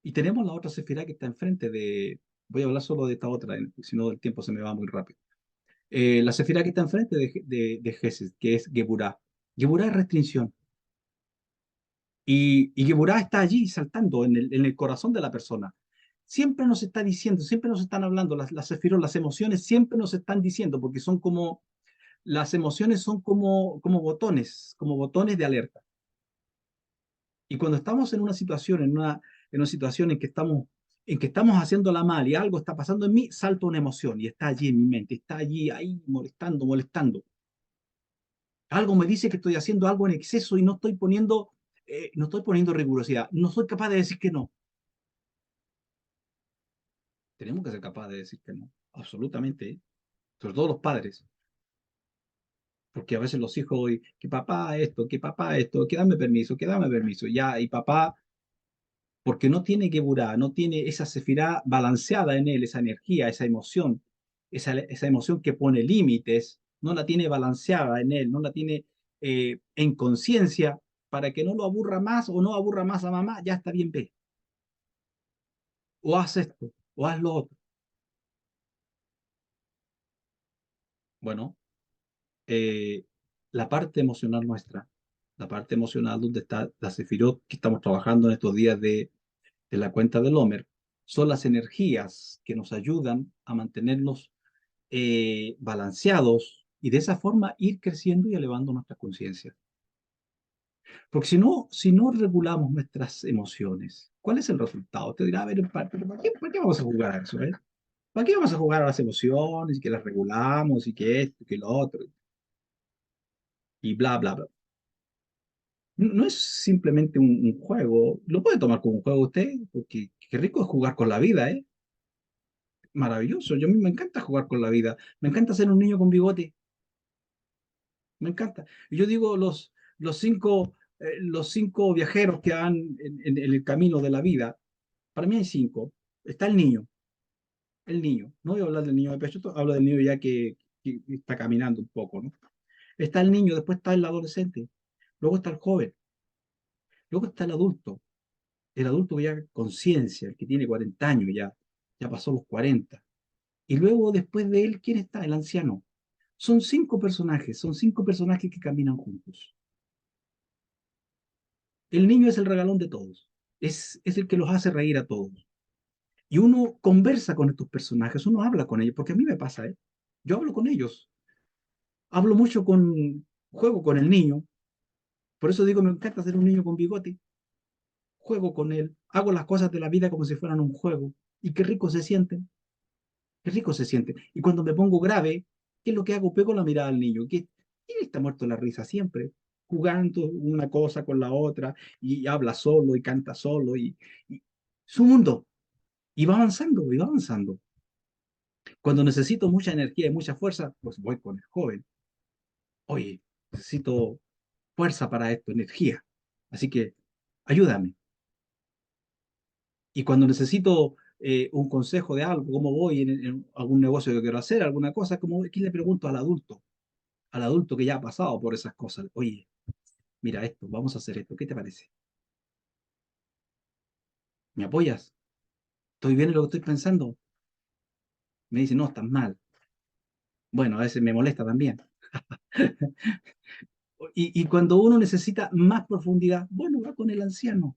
Y tenemos la otra sefirá que está enfrente de... Voy a hablar solo de esta otra, si no el tiempo se me va muy rápido. La sefirá que está enfrente de Gesed, que es Geburá. Geburá es restricción. Y Geburá está allí saltando en el corazón de la persona. Siempre nos está diciendo, siempre nos están hablando, las sefirot, las emociones siempre nos están diciendo, porque son como, las emociones son como botones de alerta. Y cuando estamos en una situación, en una situación en que estamos haciéndola mal y algo está pasando en mí, salta una emoción y está allí en mi mente, está allí, ahí, molestando, molestando. Algo me dice que estoy haciendo algo en exceso y no estoy poniendo rigurosidad. No soy capaz de decir que no. Tenemos que ser capaces de decir que no, absolutamente, ¿eh? Sobre todo los padres, porque a veces los hijos, que papá esto, que dame permiso, ya, y papá, porque no tiene Geburá, no tiene esa sefirá balanceada en él, esa energía, esa emoción que pone límites, no la tiene balanceada en él, no la tiene en conciencia, para que no lo aburra más o no aburra más a mamá, ya está bien, ve, o haz esto, o haz lo otro. Bueno, eh, la parte emocional nuestra, la parte emocional donde está la Sefirot que estamos trabajando en estos días de la cuenta del Homer, son las energías que nos ayudan a mantenernos balanceados y de esa forma ir creciendo y elevando nuestra conciencia. Porque si no regulamos nuestras emociones, ¿cuál es el resultado? Te dirá, a ver, pero ¿para qué vamos a jugar a eso? ¿Para qué vamos a jugar a las emociones y que las regulamos y que esto y que lo otro y bla, bla, bla? No es simplemente un juego, lo puede tomar como un juego usted, porque qué rico es jugar con la vida, ¿eh? Maravilloso, yo a mí me encanta jugar con la vida, me encanta ser un niño con bigote, me encanta. Y yo digo, los cinco viajeros que van en el camino de la vida, para mí hay cinco. Está el niño, no voy a hablar del niño de pecho, hablo del niño ya que está caminando un poco, ¿no? Está el niño, después está el adolescente, luego está el joven, luego está el adulto ya conciencia, el que tiene 40 años ya, ya pasó los 40. Y luego después de él, ¿quién está? El anciano. Son cinco personajes que caminan juntos. El niño es el regalón de todos, es el que los hace reír a todos. Y uno conversa con estos personajes, uno habla con ellos, porque a mí me pasa, ¿eh? Yo hablo con ellos, hablo mucho juego con el niño, por eso digo, me encanta ser un niño con bigote, juego con él, hago las cosas de la vida como si fueran un juego, y qué rico se sienten, qué rico se sienten. Y cuando me pongo grave, ¿qué es lo que hago? Pego la mirada al niño, que él está muerto de la risa siempre, jugando una cosa con la otra, y habla solo, y canta solo, y su mundo, y va avanzando, y va avanzando. Cuando necesito mucha energía y mucha fuerza, pues voy con el joven. Oye, necesito fuerza para esto, energía. Así que ayúdame. Y cuando necesito un consejo de algo, cómo voy en algún negocio que quiero hacer, alguna cosa, como aquí le pregunto al adulto que ya ha pasado por esas cosas. Oye, mira esto, vamos a hacer esto, ¿qué te parece? ¿Me apoyas? ¿Estoy bien en lo que estoy pensando? Me dice, no, estás mal. Bueno, a veces me molesta también. Y cuando uno necesita más profundidad, bueno, va con el anciano.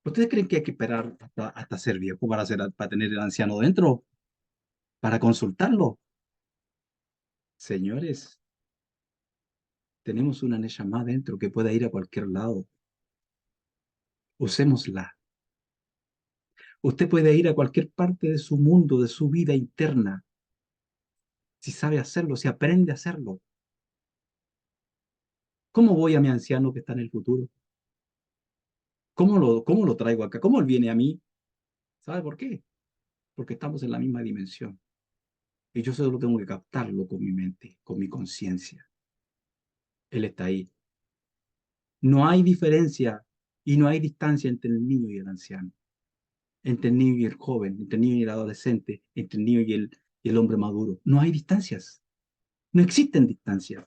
¿Ustedes creen que hay que esperar hasta ser viejo para tener el anciano dentro? ¿Para consultarlo? Señores, tenemos una Neshama dentro que pueda ir a cualquier lado. Usémosla. Usted puede ir a cualquier parte de su mundo, de su vida interna, si sabe hacerlo, si aprende a hacerlo. ¿Cómo voy a mi anciano que está en el futuro? Cómo lo traigo acá? ¿Cómo él viene a mí? ¿Sabe por qué? Porque estamos en la misma dimensión. Y yo solo tengo que captarlo con mi mente, con mi conciencia. Él está ahí. No hay diferencia y no hay distancia entre el niño y el anciano, entre el niño y el joven, entre el niño y el adolescente, entre el niño y el hombre maduro. No hay distancias, no existen distancias.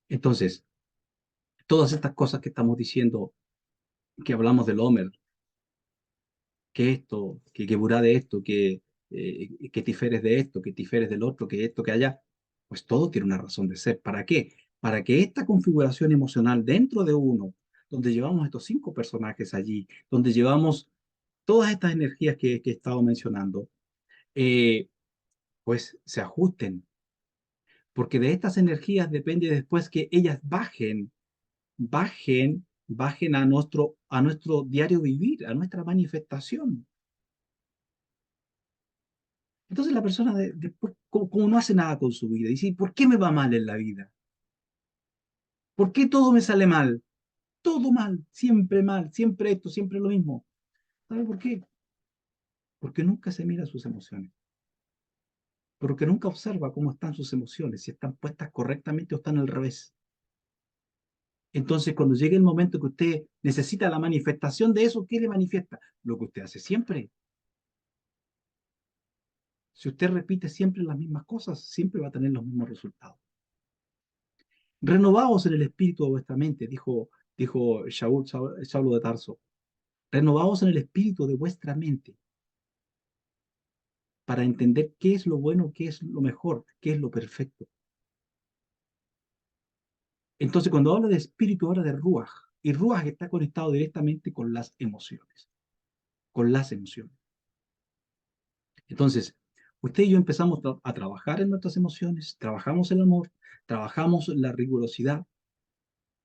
Entonces, todas estas cosas que estamos diciendo, que hablamos del Homer, que esto, que Burá de esto, que Tiferes de esto, que Tiferes del otro, que esto, que allá, pues todo tiene una razón de ser. ¿Para qué? Para que esta configuración emocional dentro de uno, donde llevamos estos cinco personajes allí, donde llevamos todas estas energías que he estado mencionando, eh, pues se ajusten, porque de estas energías depende después que ellas bajen a nuestro diario vivir, a nuestra manifestación. Entonces la persona después, como no hace nada con su vida, dice, ¿por qué me va mal en la vida? ¿Por qué todo me sale mal? Todo mal, siempre esto, siempre lo mismo. ¿Sabe por qué? Porque nunca se mira sus emociones, porque nunca observa cómo están sus emociones, si están puestas correctamente o están al revés. Entonces, cuando llegue el momento que usted necesita la manifestación de eso, ¿qué le manifiesta? Lo que usted hace siempre. Si usted repite siempre las mismas cosas, siempre va a tener los mismos resultados. Renovaos en el espíritu de vuestra mente, dijo Saulo de Tarso. Renovaos en el espíritu de vuestra mente. para entender qué es lo bueno, qué es lo mejor, qué es lo perfecto. Entonces, cuando habla de espíritu, habla de ruaj, y ruaj está conectado directamente con las emociones, con las emociones. Entonces, usted y yo empezamos a trabajar en nuestras emociones, trabajamos el amor, trabajamos la rigurosidad,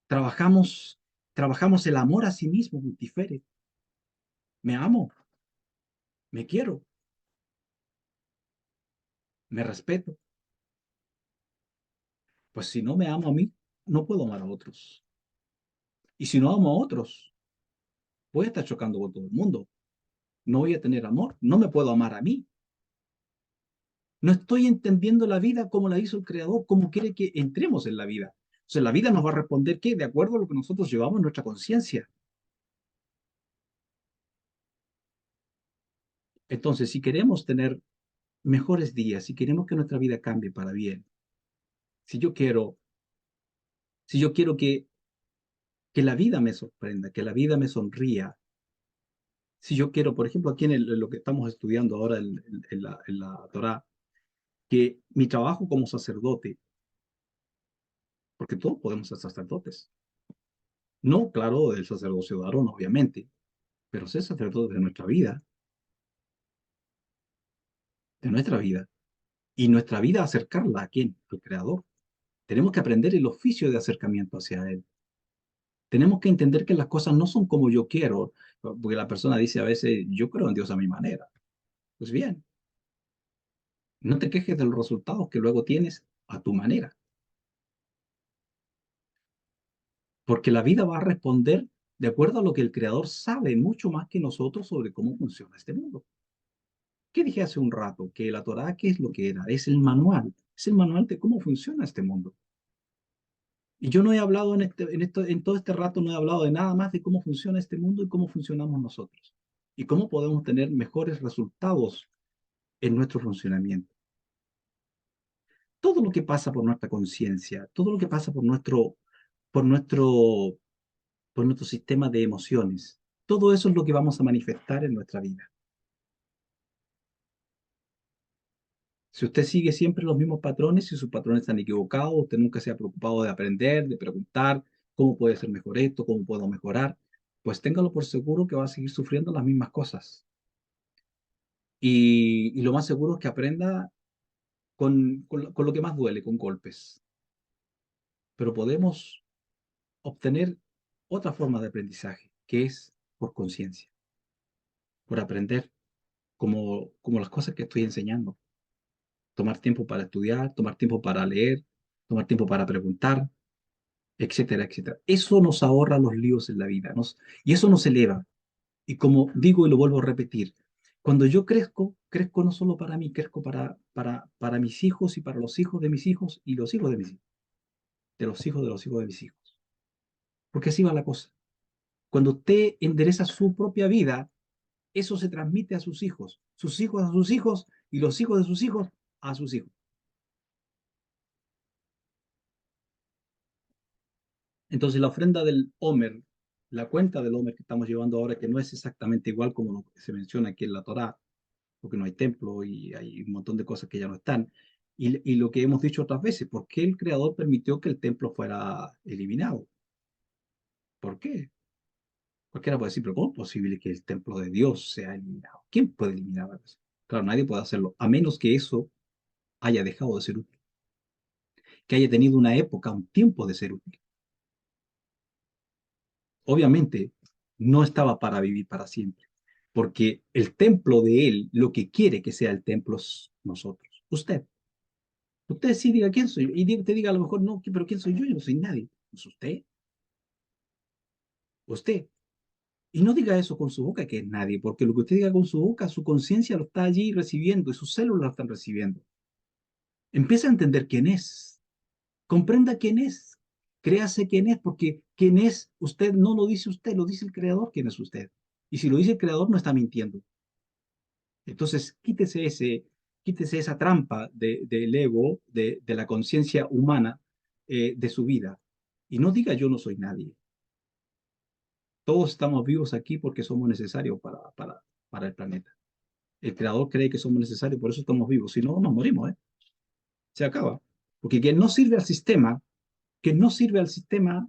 trabajamos, trabajamos el amor a sí mismo, difere. Me amo, me quiero, me respeto. Pues si no me amo a mí, no puedo amar a otros. Y si no amo a otros, voy a estar chocando con todo el mundo. No voy a tener amor, no me puedo amar a mí. No estoy entendiendo la vida como la hizo el Creador, como quiere que entremos en la vida. O sea, la vida nos va a responder ¿qué? De acuerdo a lo que nosotros llevamos en nuestra conciencia. Entonces, si queremos tener mejores días, si queremos que nuestra vida cambie para bien, si yo quiero, si yo quiero que la vida me sorprenda, que la vida me sonría, si yo quiero, por ejemplo, aquí en lo que estamos estudiando ahora en la Torá, que mi trabajo como sacerdote, porque todos podemos ser sacerdotes, no, claro, del sacerdocio de Aarón, obviamente, pero ser sacerdote de nuestra vida, y nuestra vida acercarla a quién, al Creador. Tenemos que aprender el oficio de acercamiento hacia Él. Tenemos que entender que las cosas no son como yo quiero, porque la persona dice a veces, yo creo en Dios a mi manera. Pues bien, no te quejes de los resultados que luego tienes a tu manera, porque la vida va a responder de acuerdo a lo que el Creador sabe mucho más que nosotros sobre cómo funciona este mundo. ¿Qué dije hace un rato? Que la Torá, ¿qué es lo que era? Es el manual de cómo funciona este mundo. Y yo no he hablado en todo este rato, no he hablado de nada más de cómo funciona este mundo y cómo funcionamos nosotros. Y cómo podemos tener mejores resultados en nuestro funcionamiento. Todo lo que pasa por nuestra conciencia, todo lo que pasa por nuestro, por nuestro sistema de emociones, todo eso es lo que vamos a manifestar en nuestra vida. Si usted sigue siempre los mismos patrones, si sus patrones están equivocados, usted nunca se ha preocupado de aprender, de preguntar cómo puede ser mejor esto, cómo puedo mejorar, pues téngalo por seguro que va a seguir sufriendo las mismas cosas. Y lo más seguro es que aprenda con lo que más duele, con golpes. Pero podemos obtener otra forma de aprendizaje, que es por conciencia, por aprender como las cosas que estoy enseñando. Tomar tiempo para estudiar, tomar tiempo para leer, tomar tiempo para preguntar, etcétera, etcétera. Eso nos ahorra los líos en la vida, y eso nos eleva. Y como digo y lo vuelvo a repetir, cuando yo crezco, crezco no solo para mí, crezco para mis hijos y para los hijos de mis hijos y los hijos de mis hijos, de los hijos de los hijos de mis hijos. Porque así va la cosa. Cuando usted endereza su propia vida, eso se transmite a sus hijos a sus hijos y los hijos de sus hijos a sus hijos. Entonces la ofrenda del Homer, la cuenta del Homer que estamos llevando ahora, que no es exactamente igual como lo que se menciona aquí en la Torá, porque no hay templo y hay un montón de cosas que ya no están. Y lo que hemos dicho otras veces, ¿por qué el Creador permitió que el templo fuera eliminado? ¿Por qué? Cualquiera puede decir, pero ¿cómo es posible que el templo de Dios sea eliminado? ¿Quién puede eliminar eso? Claro, nadie puede hacerlo, a menos que eso haya dejado de ser útil, que haya tenido una época, un tiempo de ser útil. Obviamente, no estaba para vivir para siempre, porque el templo de Él, lo que quiere que sea el templo es nosotros, usted. Usted sí diga quién soy yo. Y te diga a lo mejor, no, pero ¿quién soy yo? Yo no soy nadie. Es usted, usted. Y no diga eso con su boca que es nadie, porque lo que usted diga con su boca, su conciencia lo está allí recibiendo y sus células lo están recibiendo. Empieza a entender quién es. Comprenda quién es. Créase quién es, porque quién es usted no lo dice usted, lo dice el creador quién es usted. Y si lo dice el creador, no está mintiendo. Entonces, quítese esa trampa del ego, de la conciencia humana de su vida. Y no diga yo no soy nadie. Todos estamos vivos aquí porque somos necesarios para el planeta. El Creador cree que somos necesarios, por eso estamos vivos. Si no, nos morimos, ¿eh? Se acaba. Porque quien no sirve al sistema, que no sirve al sistema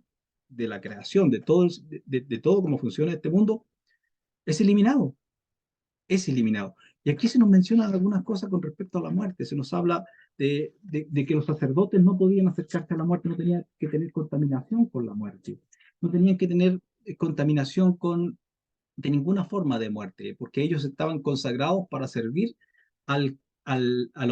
de la creación, de todo, de todo cómo funciona este mundo, es eliminado, es eliminado. Y aquí se nos mencionan algunas cosas con respecto a la muerte. Se nos habla de que los sacerdotes no podían acercarse a la muerte, no tenían que tener contaminación con la muerte, no tenían que tener contaminación con de ninguna forma de muerte, porque ellos estaban consagrados para servir al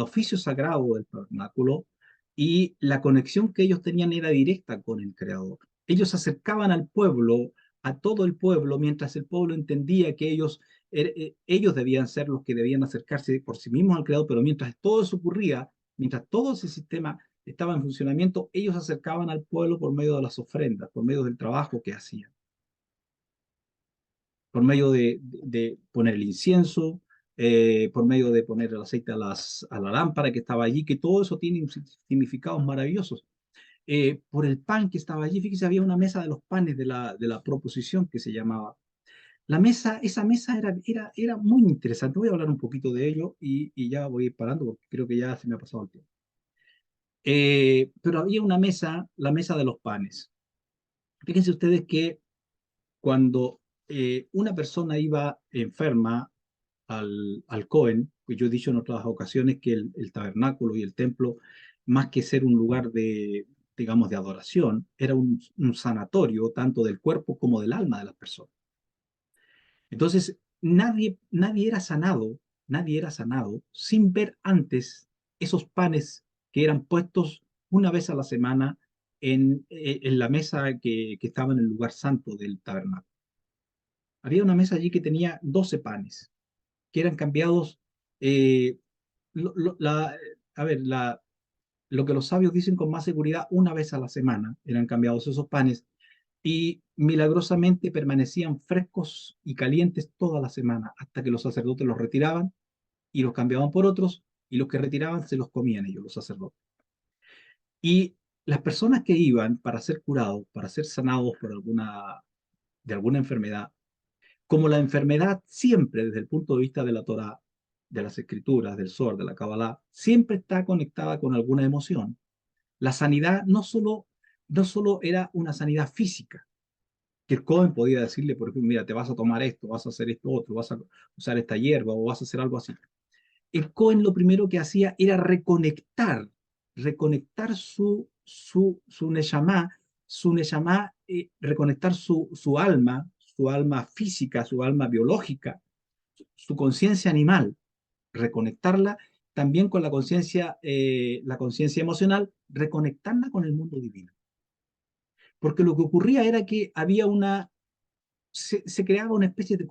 oficio sagrado del tabernáculo y la conexión que ellos tenían era directa con el Creador. Ellos se acercaban al pueblo, a todo el pueblo, mientras el pueblo entendía que ellos debían ser los que debían acercarse por sí mismos al Creador, pero mientras todo eso ocurría, mientras todo ese sistema estaba en funcionamiento, ellos se acercaban al pueblo por medio de las ofrendas, por medio del trabajo que hacían, por medio de poner el incienso, por medio de poner el aceite a la lámpara que estaba allí, que todo eso tiene significados maravillosos. Por el pan que estaba allí, fíjese, había una mesa de los panes de la proposición que se llamaba. La mesa, esa mesa era muy interesante. Voy a hablar un poquito de ello y ya voy parando porque creo que ya se me ha pasado el tiempo. Pero había una mesa, la mesa de los panes. Fíjense ustedes que cuando una persona iba enferma al Cohen, pues yo he dicho en otras ocasiones que el tabernáculo y el templo, más que ser un lugar de, digamos, de adoración, era un sanatorio tanto del cuerpo como del alma de las personas. Entonces, nadie era sanado sin ver antes esos panes que eran puestos una vez a la semana en la mesa que estaba en el lugar santo del tabernáculo. Había una mesa allí que tenía 12 panes, que eran cambiados, eh, lo, lo- la, a ver, lo que los sabios dicen con más seguridad, una vez a la semana eran cambiados esos panes y milagrosamente permanecían frescos y calientes toda la semana hasta que los sacerdotes los retiraban y los cambiaban por otros y los que retiraban se los comían ellos, los sacerdotes. Y las personas que iban para ser curados, para ser sanados por de alguna enfermedad, como la enfermedad siempre desde el punto de vista de la Torá, de las escrituras, del Zohar, de la Kabbalah, siempre está conectada con alguna emoción. La sanidad no solo era una sanidad física, que el Cohen podía decirle, por ejemplo, mira, te vas a tomar esto, vas a hacer esto otro, vas a usar esta hierba o vas a hacer algo así. El Cohen lo primero que hacía era reconectar su neshama, reconectar su alma física, su alma biológica, su conciencia animal, reconectarla también con la conciencia emocional, reconectarla con el mundo divino. Porque lo que ocurría era que se creaba una especie de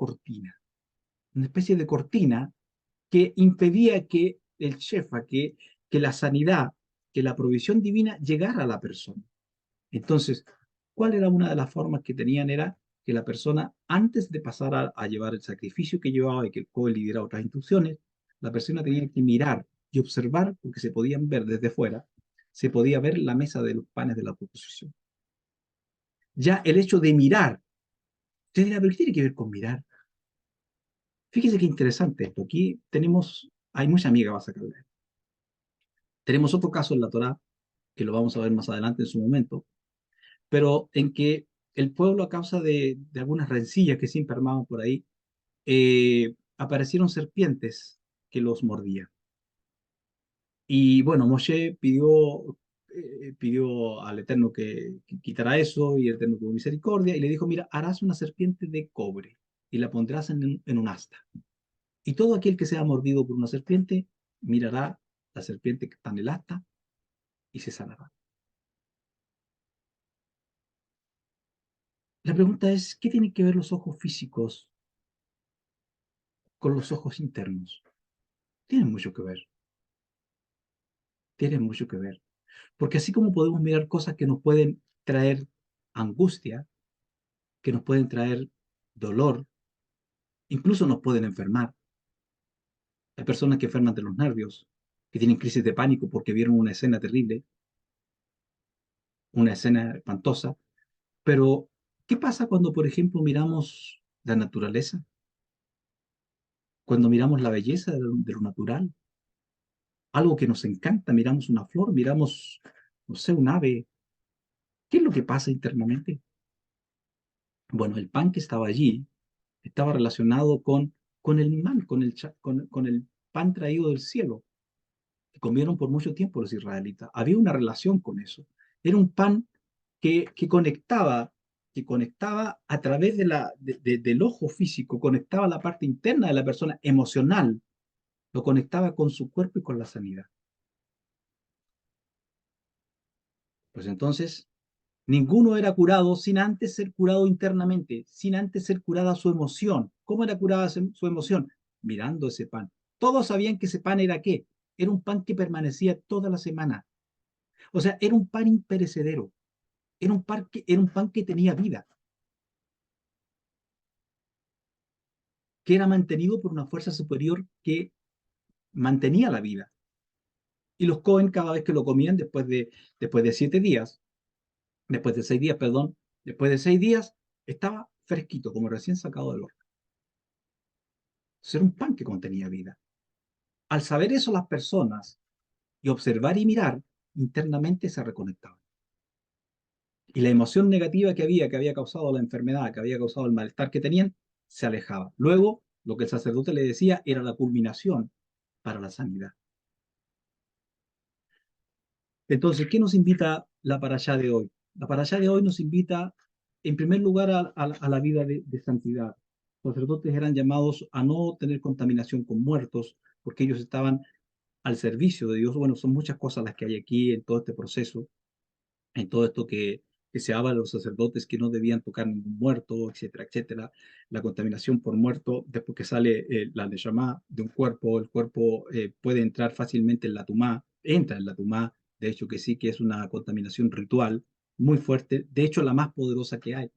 cortina que impedía que el shefa, que la sanidad, que la provisión divina llegara a la persona. Entonces, ¿cuál era una de las formas que tenían? Era que la persona, antes de pasar a llevar el sacrificio que llevaba y que el Cohen le diera otras instrucciones, la persona tenía que mirar y observar, porque se podían ver desde fuera, se podía ver la mesa de los panes de la proposición. Ya el hecho de mirar, usted dirá, ¿pero qué tiene que ver con mirar? Fíjese qué interesante esto. Aquí hay mucha amiga va a sacarle. Tenemos otro caso en la Torá, que lo vamos a ver más adelante en su momento, pero en que el pueblo, a causa de algunas rencillas que siempre armaban por ahí, aparecieron serpientes que los mordían. Y bueno, Moshe pidió al Eterno que quitara eso, y el Eterno tuvo misericordia, y le dijo, mira, harás una serpiente de cobre y la pondrás en un asta. Y todo aquel que sea mordido por una serpiente, mirará la serpiente que está en el asta y se sanará. La pregunta es, ¿qué tienen que ver los ojos físicos con los ojos internos? Tienen mucho que ver, tienen mucho que ver. Porque así como podemos mirar cosas que nos pueden traer angustia, que nos pueden traer dolor, incluso nos pueden enfermar. Hay personas que enferman de los nervios, que tienen crisis de pánico porque vieron una escena terrible, una escena espantosa. Pero, ¿qué pasa cuando, por ejemplo, miramos la naturaleza? Cuando miramos la belleza de lo natural, algo que nos encanta, miramos una flor, miramos, no sé, un ave, ¿qué es lo que pasa internamente? Bueno, el pan que estaba allí estaba relacionado con el man, con el pan traído del cielo, que comieron por mucho tiempo los israelitas. Había una relación con eso. Era un pan que conectaba a través del ojo físico, conectaba la parte interna de la persona emocional, lo conectaba con su cuerpo y con la sanidad. Pues entonces, ninguno era curado sin antes ser curado internamente, sin antes ser curada su emoción. ¿Cómo era curada su emoción? Mirando ese pan. Todos sabían que ese pan era qué. Era un pan que permanecía toda la semana. O sea, era un pan imperecedero. Era un pan que tenía vida, que era mantenido por una fuerza superior que mantenía la vida. Y los Cohen cada vez que lo comían después de 7 días, después de 6 días, perdón, después de 6 días, estaba fresquito, como recién sacado del horno. Era un pan que contenía vida. Al saber eso las personas y observar y mirar, internamente se reconectaban. Y la emoción negativa que había causado la enfermedad, que había causado el malestar que tenían, se alejaba. Luego, lo que el sacerdote le decía era la culminación para la sanidad. Entonces, ¿qué nos invita la parashá de hoy? La parashá de hoy nos invita, en primer lugar, a la vida de santidad. Los sacerdotes eran llamados a no tener contaminación con muertos, porque ellos estaban al servicio de Dios. Bueno, son muchas cosas las que hay aquí en todo este proceso, en todo esto que se habla de los sacerdotes que no debían tocar ningún muerto, etcétera, etcétera. La contaminación por muerto, después que sale la neshama de un cuerpo, el cuerpo puede entrar fácilmente en la tumá, entra en la tumá, de hecho que sí que es una contaminación ritual muy fuerte, de hecho la más poderosa que hay,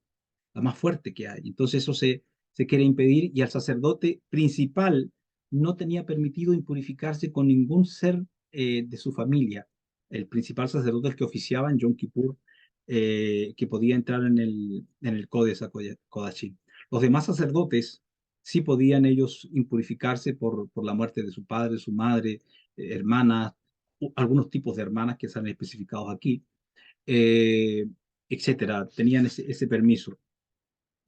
la más fuerte que hay. Entonces eso se quiere impedir y al sacerdote principal no tenía permitido impurificarse con ningún ser de su familia. El principal sacerdote, el que oficiaba en Yom Kippur, que podía entrar en el Kodesh Kodashim. Los demás sacerdotes sí podían ellos impurificarse por la muerte de su padre, su madre, hermanas, algunos tipos de hermanas que están especificados aquí, eh, etcétera. Tenían ese permiso,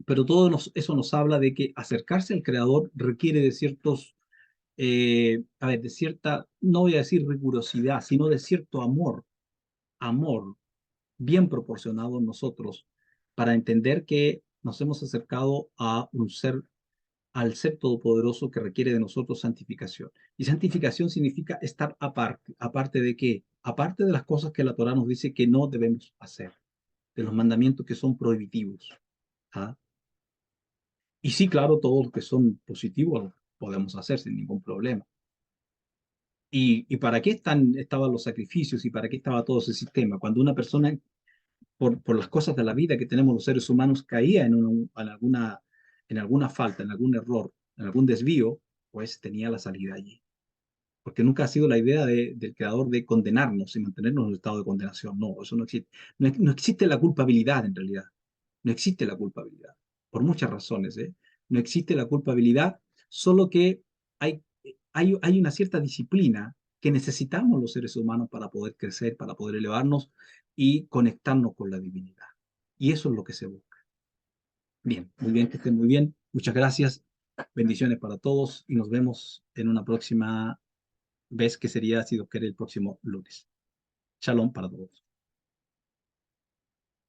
pero eso nos habla de que acercarse al Creador requiere de ciertos, a ver, de cierta, no voy a decir rigurosidad, sino de cierto amor bien proporcionado en nosotros para entender que nos hemos acercado a un ser, al ser todopoderoso que requiere de nosotros santificación. Y santificación significa estar aparte. ¿Aparte de qué? Aparte de las cosas que la Torah nos dice que no debemos hacer, de los mandamientos que son prohibitivos. ¿Ah? Y sí, claro, todos los que son positivos los podemos hacer sin ningún problema. ¿Y para qué estaban los sacrificios y para qué estaba todo ese sistema? Cuando una persona, por las cosas de la vida que tenemos los seres humanos, caía en alguna falta, en algún error, en algún desvío, pues tenía la salida allí. Porque nunca ha sido la idea del creador de condenarnos y mantenernos en un estado de condenación. No, eso no existe. No, no existe la culpabilidad en realidad. No existe la culpabilidad, por muchas razones, ¿eh? No existe la culpabilidad, solo que hay una cierta disciplina que necesitamos los seres humanos para poder crecer, para poder elevarnos y conectarnos con la divinidad. Y eso es lo que se busca. Bien, muy bien, que estén muy bien. Muchas gracias. Bendiciones para todos y nos vemos en una próxima vez que sería, si Dios quiere, el próximo lunes. Shalom para todos.